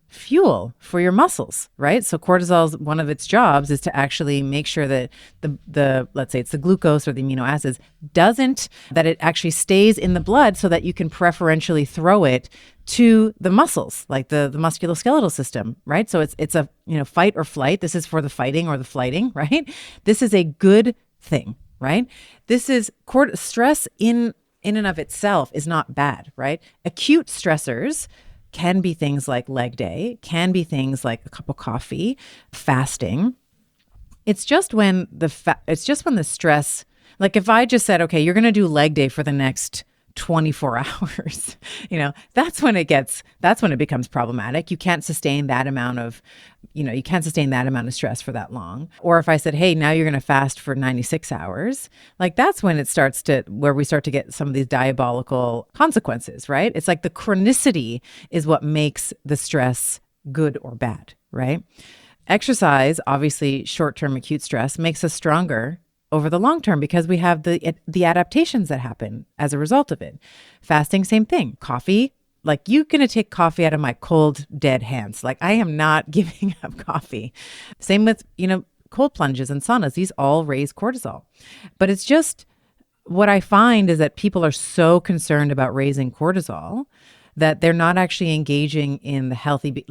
fuel for your muscles, right? So cortisol's one of its jobs is to actually make sure that the let's say it's the glucose or the amino acids that it actually stays in the blood so that you can preferentially throw it to the muscles, like the musculoskeletal system, right? So it's a fight or flight. This is for the fighting or the flighting, right? This is a good thing, right? This is stress in and of itself is not bad, right? Acute stressors can be things like leg day, can be things like a cup of coffee, fasting. It's just when the stress, like if I just said, okay, you're going to do leg day for the next 24 hours, that's when it becomes problematic. You can't sustain that amount of stress for that long. Or if I said, hey, now you're going to fast for 96 hours, like that's when where we start to get some of these diabolical consequences, right? It's like the chronicity is what makes the stress good or bad, right? Exercise, obviously short-term acute stress, makes us stronger over the long term because we have the adaptations that happen as a result of it. Fasting, same thing. Coffee, like you're going to take coffee out of my cold, dead hands. Like I am not giving up coffee. Same with, cold plunges and saunas. These all raise cortisol. But it's just what I find is that people are so concerned about raising cortisol that they're not actually engaging in the healthy,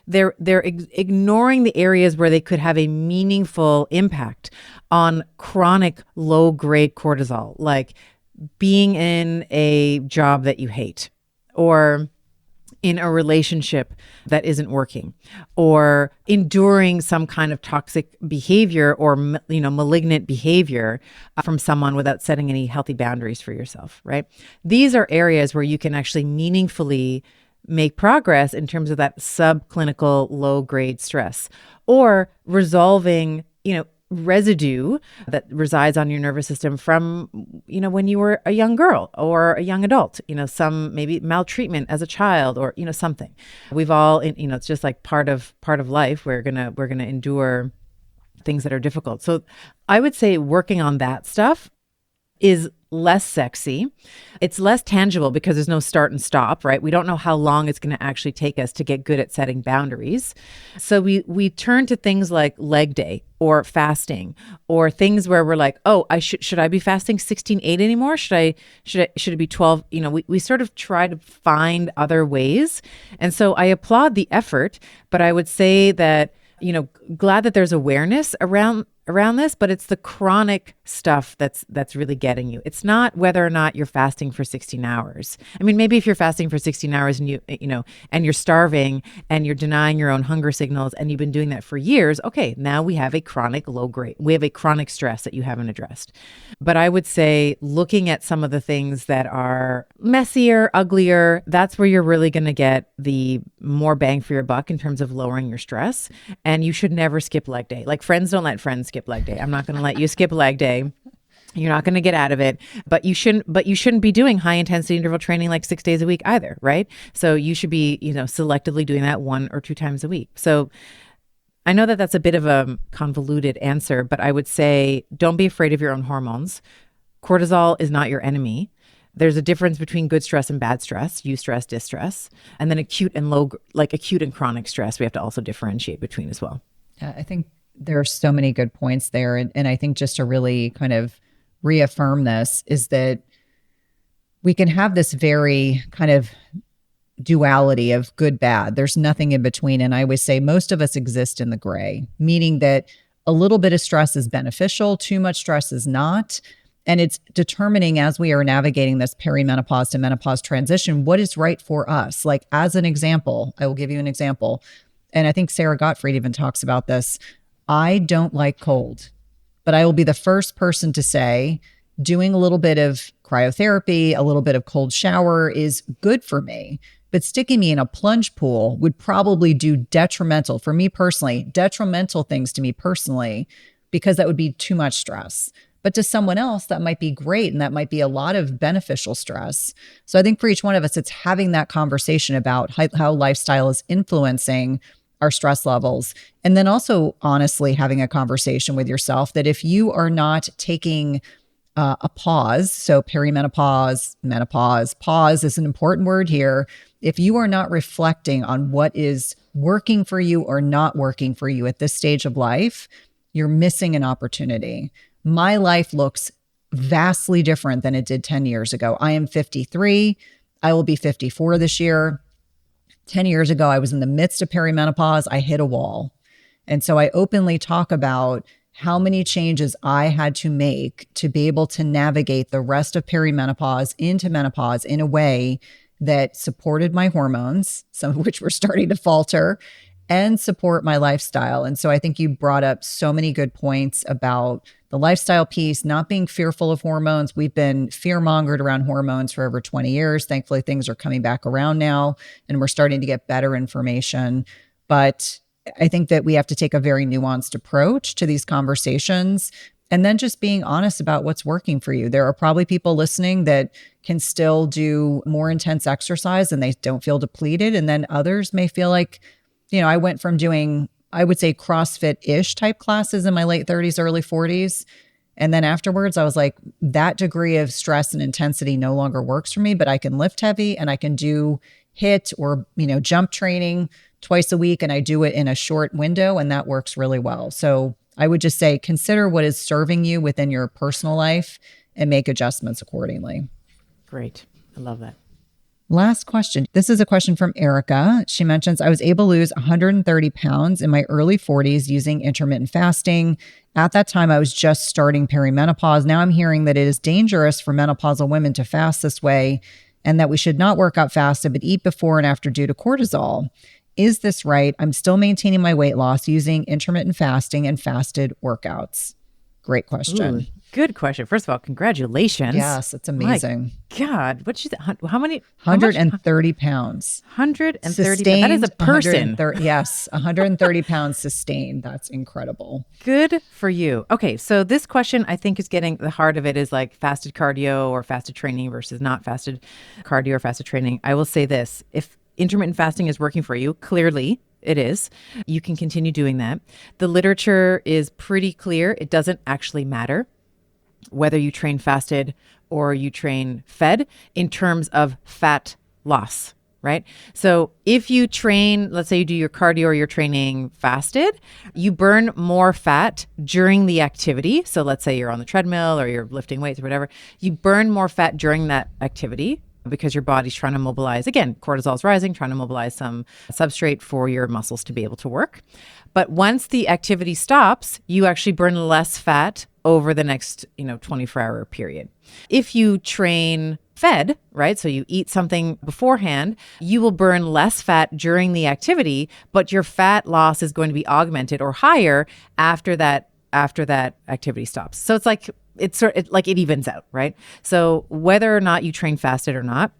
they're ignoring the areas where they could have a meaningful impact on chronic low-grade cortisol, like being in a job that you hate or in a relationship that isn't working or enduring some kind of toxic behavior or malignant behavior from someone without setting any healthy boundaries for yourself, right? These are areas where you can actually meaningfully make progress in terms of that subclinical low-grade stress or resolving, residue that resides on your nervous system from, when you were a young girl or a young adult, some maybe maltreatment as a child or, something. We've all, it's just like part of life. We're going to endure things that are difficult. So I would say working on that stuff is less sexy. It's less tangible because there's no start and stop, right? We don't know how long it's going to actually take us to get good at setting boundaries. So we turn to things like leg day or fasting or things where we're like, oh, should I be fasting 16/8 anymore? Should it be 12? We sort of try to find other ways. And so I applaud the effort, but I would say that, glad that there's awareness around this, but it's the chronic stuff that's really getting you. It's not whether or not you're fasting for 16 hours. I mean, maybe if you're fasting for 16 hours and and you're starving and you're denying your own hunger signals and you've been doing that for years, okay, now we have a chronic we have a chronic stress that you haven't addressed. But I would say looking at some of the things that are messier, uglier, that's where you're really going to get the more bang for your buck in terms of lowering your stress. And you should never skip leg day. Like friends don't let friends skip leg day. I'm not going to let you skip leg day. You're not going to get out of it, but you shouldn't be doing high intensity interval training like 6 days a week either, right? So you should be, selectively doing that 1 or 2 times a week. So I know that that's a bit of a convoluted answer, but I would say don't be afraid of your own hormones. Cortisol is not your enemy. There's a difference between good stress and bad stress, eustress, distress, and then acute and chronic stress we have to also differentiate between as well. I think There are so many good points there. And I think just to really kind of reaffirm this is that we can have this very kind of duality of good, bad. There's nothing in between. And I always say most of us exist in the gray, meaning that a little bit of stress is beneficial, too much stress is not. And it's determining as we are navigating this perimenopause to menopause transition, what is right for us. Like, as an example, I will give you an example. And I think Sarah Gottfried even talks about this. I don't like cold, but I will be the first person to say doing a little bit of cryotherapy, a little bit of cold shower is good for me. But sticking me in a plunge pool would probably do detrimental for me personally, detrimental things to me personally, because that would be too much stress. But to someone else, that might be great. And that might be a lot of beneficial stress. So I think for each one of us, it's having that conversation about how lifestyle is influencing our stress levels. And then also, honestly, having a conversation with yourself that if you are not taking a pause, so perimenopause, menopause, pause is an important word here. If you are not reflecting on what is working for you or not working for you at this stage of life, you're missing an opportunity. My life looks vastly different than it did 10 years ago. I am 53. I will be 54 this year. 10 years ago, I was in the midst of perimenopause. I hit a wall. And so I openly talk about how many changes I had to make to be able to navigate the rest of perimenopause into menopause in a way that supported my hormones, some of which were starting to falter, and support my lifestyle. And so I think you brought up so many good points about the lifestyle piece, not being fearful of hormones. We've been fear-mongered around hormones for over 20 years. Thankfully, things are coming back around now, and we're starting to get better information. But I think that we have to take a very nuanced approach to these conversations, and then just being honest about what's working for you. There are probably people listening that can still do more intense exercise and they don't feel depleted. And then others may feel like, I went from doing, I would say, CrossFit-ish type classes in my late 30s, early 40s. And then afterwards, I was like, that degree of stress and intensity no longer works for me, but I can lift heavy and I can do HIIT or, jump training twice a week. And I do it in a short window and that works really well. So I would just say, consider what is serving you within your personal life and make adjustments accordingly. Great. I love that. Last question. This is a question from Erica. She mentions, I was able to lose 130 pounds in my early 40s using intermittent fasting. At that time, I was just starting perimenopause. Now I'm hearing that it is dangerous for menopausal women to fast this way and that we should not work out fasted, but eat before and after due to cortisol. Is this right? I'm still maintaining my weight loss using intermittent fasting and fasted workouts. Great question. Ooh, good question. First of all, congratulations. Yes, it's amazing. My God, what'd you say? How many? 130 pounds. 130. That is a person. Yes, 130 pounds sustained. That's incredible. Good for you. Okay, so this question I think is getting the heart of it is like fasted cardio or fasted training versus not fasted cardio or fasted training. I will say this: if intermittent fasting is working for you, clearly it is. You can continue doing that. The literature is pretty clear. It doesn't actually matter whether you train fasted or you train fed in terms of fat loss, right? So if you train, let's say you do your cardio or you're training fasted, you burn more fat during the activity. So let's say you're on the treadmill or you're lifting weights or whatever, you burn more fat during that activity because your body's trying to mobilize, again, cortisol's rising, trying to mobilize some substrate for your muscles to be able to work. But once the activity stops, you actually burn less fat over the next, 24-hour period. If you train fed, right, so you eat something beforehand, you will burn less fat during the activity, but your fat loss is going to be augmented or higher after that activity stops. So it's like it evens out, right? So whether or not you train fasted or not,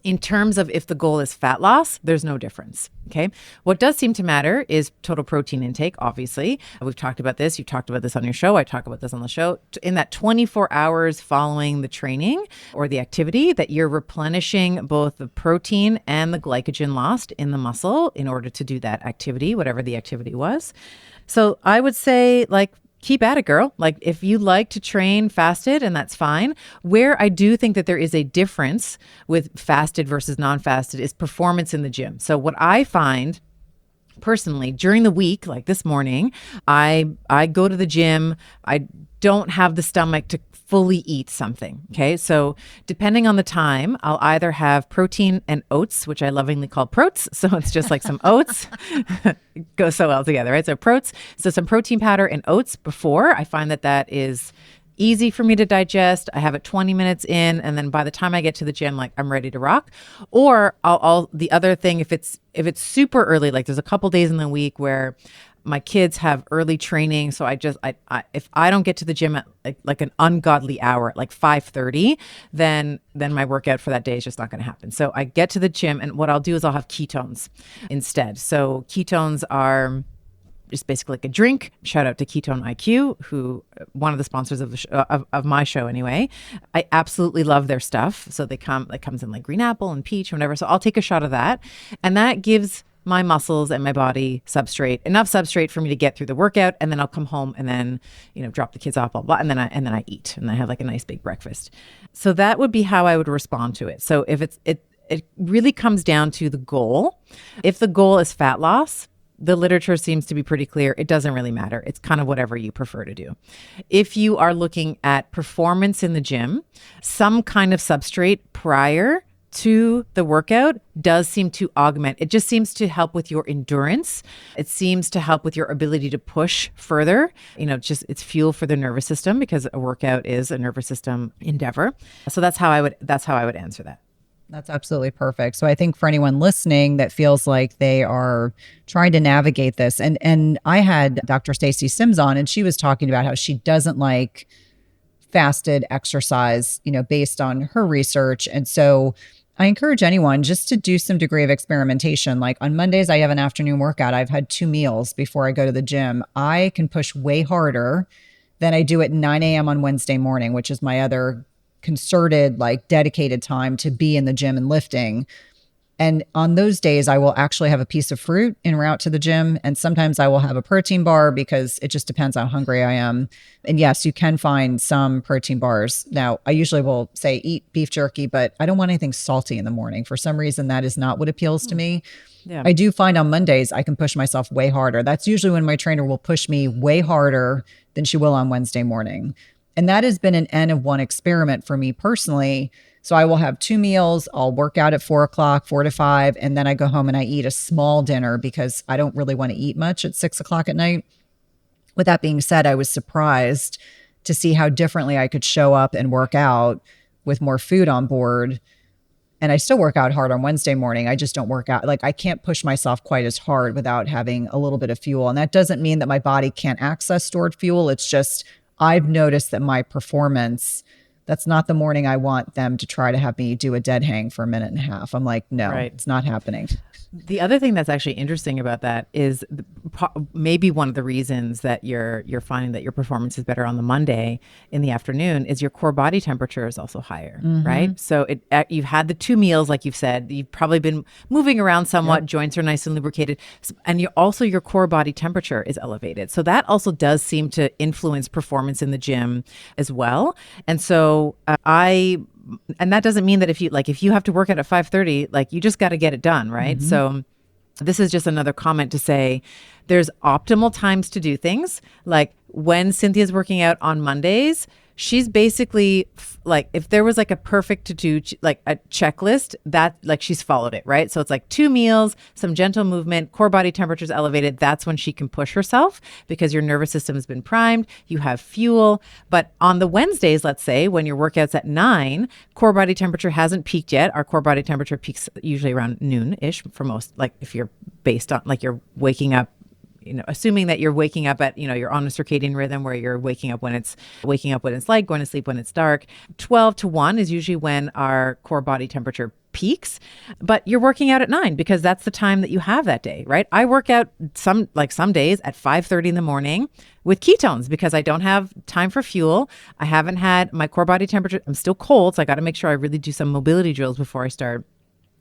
in terms of if the goal is fat loss, there's no difference, okay? What does seem to matter is total protein intake, obviously. We've talked about this. You've talked about this on your show. I talk about this on the show. In that 24 hours following the training or the activity, that you're replenishing both the protein and the glycogen lost in the muscle in order to do that activity, whatever the activity was. So I would say, keep at it, girl. If you like to train fasted, and that's fine. Where I do think that there is a difference with fasted versus non-fasted is performance in the gym. So what I find personally, during the week, like this morning, I go to the gym. I don't have the stomach to fully eat something. Okay. So depending on the time, I'll either have protein and oats, which I lovingly call proats. So it's just like some oats. It goes so well together, right? So proats. So some protein powder and oats before. I find that is easy for me to digest. I have it 20 minutes in, and then by the time I get to the gym, like I'm ready to rock. Or I'll the other thing, if it's super early, like there's a couple days in the week where my kids have early training, so I if I don't get to the gym at like an ungodly hour at like 5:30, then my workout for that day is just not going to happen. So I get to the gym, and what I'll do is I'll have ketones instead. So ketones are just basically like a drink. Shout out to Ketone IQ, who one of the sponsors of the of my show anyway. I absolutely love their stuff. So it comes in like green apple and peach, whatever. So I'll take a shot of that, and that gives my muscles and my body enough substrate for me to get through the workout, and then I'll come home and then drop the kids off, blah blah, and then I eat, and I have like a nice big breakfast. So that would be how I would respond to it. So if it really comes down to the goal. If the goal is fat loss, the literature seems to be pretty clear. It doesn't really matter. It's kind of whatever you prefer to do. If you are looking at performance in the gym, some kind of substrate prior to the workout does seem to augment. It just seems to help with your endurance. It seems to help with your ability to push further. It's fuel for the nervous system, because a workout is a nervous system endeavor. So that's how I would answer that. That's absolutely perfect. So I think for anyone listening that feels like they are trying to navigate this, and I had Dr. Stacy Sims on, and she was talking about how she doesn't like fasted exercise, based on her research. And so I encourage anyone just to do some degree of experimentation. Like on Mondays, I have an afternoon workout. I've had 2 meals before I go to the gym. I can push way harder than I do at 9 a.m. on Wednesday morning, which is my other concerted, like dedicated time to be in the gym and lifting. And on those days, I will actually have a piece of fruit en route to the gym. And sometimes I will have a protein bar, because it just depends how hungry I am. And yes, you can find some protein bars. Now, I usually will say eat beef jerky, but I don't want anything salty in the morning. For some reason, that is not what appeals to me. Yeah. I do find on Mondays, I can push myself way harder. That's usually when my trainer will push me way harder than she will on Wednesday morning. And that has been an N of 1 experiment for me personally. So I will have 2 meals. I'll work out at 4 o'clock, 4 to 5. And then I go home and I eat a small dinner, because I don't really want to eat much at 6 o'clock at night. With that being said, I was surprised to see how differently I could show up and work out with more food on board. And I still work out hard on Wednesday morning. I just don't work out. Like, I can't push myself quite as hard without having a little bit of fuel. And that doesn't mean that my body can't access stored fuel. It's just I've noticed that my performance, that's not the morning I want them to try to have me do a dead hang for a minute and a half. I'm like, no, right. It's not happening. The other thing that's actually interesting about that is maybe one of the reasons that you're finding that your performance is better on the Monday in the afternoon is your core body temperature is also higher, right? So you've had the 2 meals, like you've said, you've probably been moving around somewhat, joints are nice and lubricated, and your core body temperature is elevated. So that also does seem to influence performance in the gym as well. And so and that doesn't mean that if you have to work out at 5:30, like you just got to get it done, right? So this is just another comment to say there's optimal times to do things. Like when Cynthia's working out on Mondays, she's basically like, if there was like a perfect to do, like a checklist, that like she's followed it, right? So it's like 2 meals, some gentle movement, core body temperature's elevated. That's when she can push herself, because your nervous system has been primed, you have fuel. But on the Wednesdays, let's say when your workout's at 9, core body temperature hasn't peaked yet. Our core body temperature peaks usually around noon-ish for most, like if you're based on, like you're waking up, assuming that you're waking up at, you're on a circadian rhythm where you're waking up when it's light, going to sleep when it's dark. 12 to 1 is usually when our core body temperature peaks, but you're working out at 9 because that's the time that you have that day, right? I work out some days at 5:30 in the morning with ketones because I don't have time for fuel. I haven't had my core body temperature. I'm still cold, so I got to make sure I really do some mobility drills before I start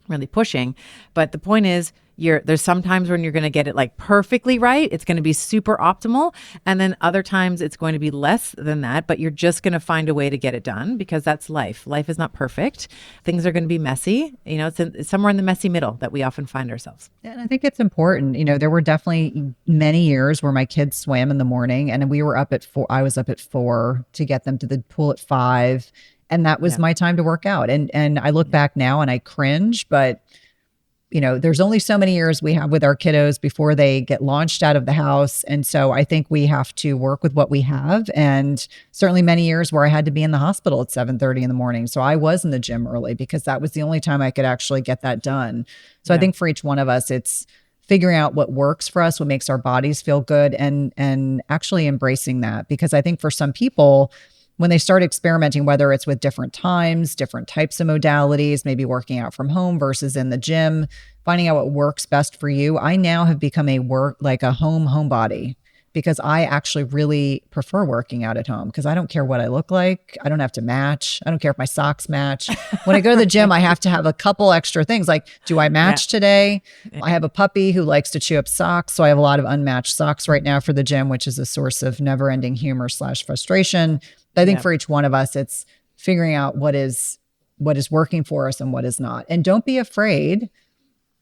really pushing. But the point is, there's some times when you're going to get it like perfectly right. It's going to be super optimal. And then other times it's going to be less than that, but you're just going to find a way to get it done because that's life. Life is not perfect. Things are going to be messy. It's somewhere in the messy middle that we often find ourselves. And I think it's important. There were definitely many years where my kids swam in the morning and we were up at 4. I was up at 4 to get them to the pool at 5. And that was my time to work out. And I look back now and I cringe, but there's only so many years we have with our kiddos before they get launched out of the house. And so I think we have to work with what we have. And certainly many years where I had to be in the hospital at 7:30 in the morning. So I was in the gym early because that was the only time I could actually get that done. So I think for each one of us, it's figuring out what works for us, what makes our bodies feel good, and actually embracing that. Because I think for some people, when they start experimenting, whether it's with different times, different types of modalities, maybe working out from home versus in the gym, finding out what works best for you. I now have become a homebody because I actually really prefer working out at home because I don't care what I look like. I don't have to match. I don't care if my socks match. When I go to the gym, I have to have a couple extra things like, do I match today? I have a puppy who likes to chew up socks. So I have a lot of unmatched socks right now for the gym, which is a source of never-ending humor / frustration. I think for each one of us, it's figuring out what is working for us and what is not. And don't be afraid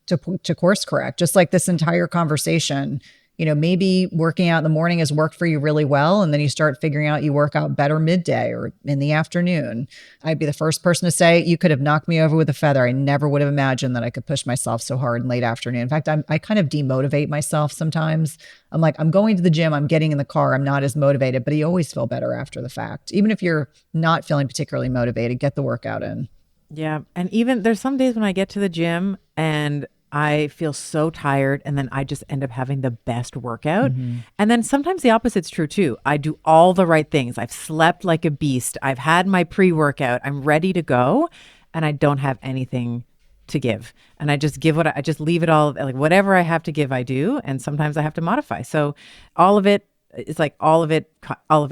to course correct. Just like this entire conversation, maybe working out in the morning has worked for you really well. And then you start figuring out you work out better midday or in the afternoon. I'd be the first person to say, you could have knocked me over with a feather. I never would have imagined that I could push myself so hard in late afternoon. In fact, I kind of demotivate myself sometimes. I'm like, I'm going to the gym, I'm getting in the car, I'm not as motivated, but you always feel better after the fact. Even if you're not feeling particularly motivated, get the workout in. Yeah. And even there's some days when I get to the gym and I feel so tired and then I just end up having the best workout. Mm-hmm. And then sometimes the opposite's true too. I do all the right things. I've slept like a beast. I've had my pre-workout. I'm ready to go and I don't have anything to give. And I just I just leave it all, like whatever I have to give, I do. And sometimes I have to modify. So all of it is like all of it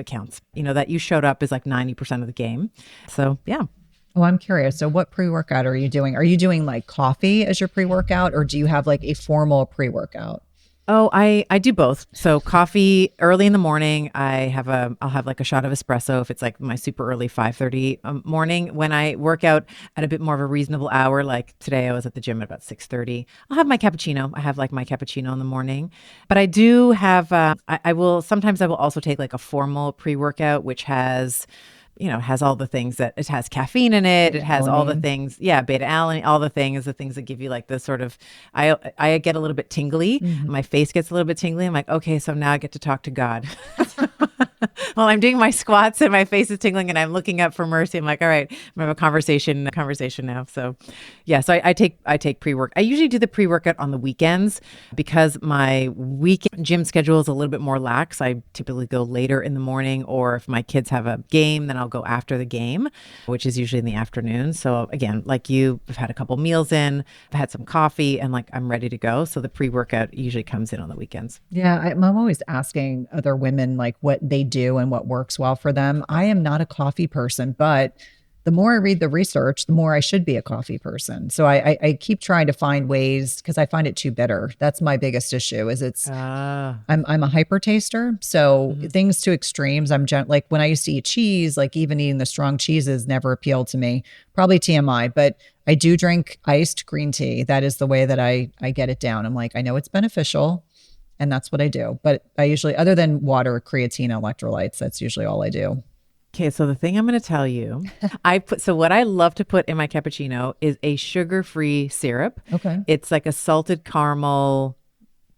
counts. That you showed up is like 90% of the game. So yeah. Oh, I'm curious. So what pre-workout are you doing? Are you doing like coffee as your pre-workout or do you have like a formal pre-workout? Oh, I do both. So coffee early in the morning, I'll have like a shot of espresso if it's like my super early 5:30 morning. When I work out at a bit more of a reasonable hour, like today I was at the gym at about 6:30, I'll have my cappuccino. I have like my cappuccino in the morning, but I do have, I will also take like a formal pre-workout, which has all the things that it has caffeine in it. It has all the things. Yeah. Beta alanine, all the things that give you like the sort of, I get a little bit tingly. Mm-hmm. My face gets a little bit tingly. I'm like, okay, so now I get to talk to God. While I'm doing my squats and my face is tingling and I'm looking up for mercy. I'm like, all right, I'm gonna have a conversation now. So yeah, so I take pre-work. I usually do the pre-workout on the weekends because my weekend gym schedule is a little bit more lax. I typically go later in the morning, or if my kids have a game, then I'll go after the game, which is usually in the afternoon. So again, like I've had a couple meals in, I've had some coffee and like I'm ready to go. So the pre-workout usually comes in on the weekends. Yeah, I'm always asking other women like what they do and what works well for them. I am not a coffee person, but the more I read the research, the more I should be a coffee person. So I keep trying to find ways because I find it too bitter. That's my biggest issue is I'm a hyper taster. So things to extremes, like when I used to eat cheese, like even eating the strong cheeses never appealed to me. Probably TMI, but I do drink iced green tea. That is the way that I get it down. I'm like, I know it's beneficial. And that's what I do. But I usually, other than water, creatine, electrolytes, that's usually all I do. Okay, so the thing I'm going to tell you, what I love to put in my cappuccino is a sugar-free syrup. Okay. It's like a salted caramel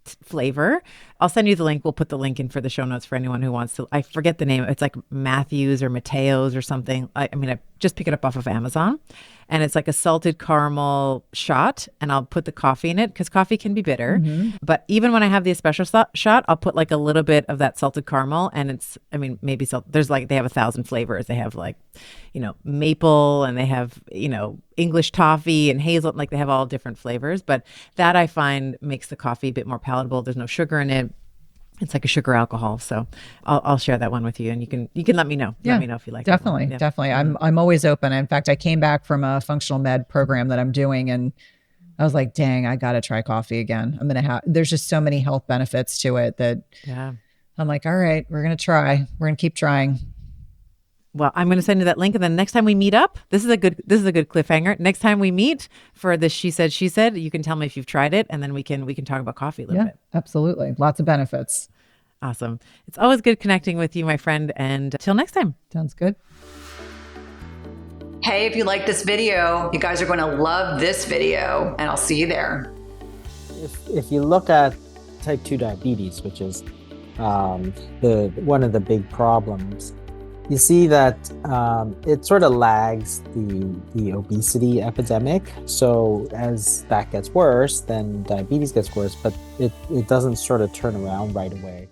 flavor. I'll send you the link. We'll put the link in for the show notes for anyone who wants to. I forget the name. It's like Matthews or Mateo's or something. I just pick it up off of Amazon. And it's like a salted caramel shot. And I'll put the coffee in it because coffee can be bitter. Mm-hmm. But even when I have the espresso shot, I'll put like a little bit of that salted caramel. And it's, maybe there's like, they have 1,000 flavors. They have like, maple and they have, English toffee and hazel. Like they have all different flavors. But that I find makes the coffee a bit more palatable. There's no sugar in it. It's like a sugar alcohol. So I'll share that one with you and you can let me know. Yeah, let me know if you like definitely. Yeah. Definitely. I'm always open. In fact, I came back from a functional med program that I'm doing and I was like, dang, I got to try coffee again. There's just so many health benefits to it that Yeah. I'm like, all right, we're going to try. We're going to keep trying. Well, I'm going to send you that link, and then next time we meet up, this is a good cliffhanger. Next time we meet for this she said, you can tell me if you've tried it, and then we can talk about coffee a little bit. Absolutely. Lots of benefits. Awesome. It's always good connecting with you, my friend, and till next time. Sounds good. Hey, if you like this video, you guys are going to love this video, and I'll see you there. If you look at type 2 diabetes, which is one of the big problems, you see that it sort of lags the obesity epidemic. So as that gets worse, then diabetes gets worse, but it doesn't sort of turn around right away.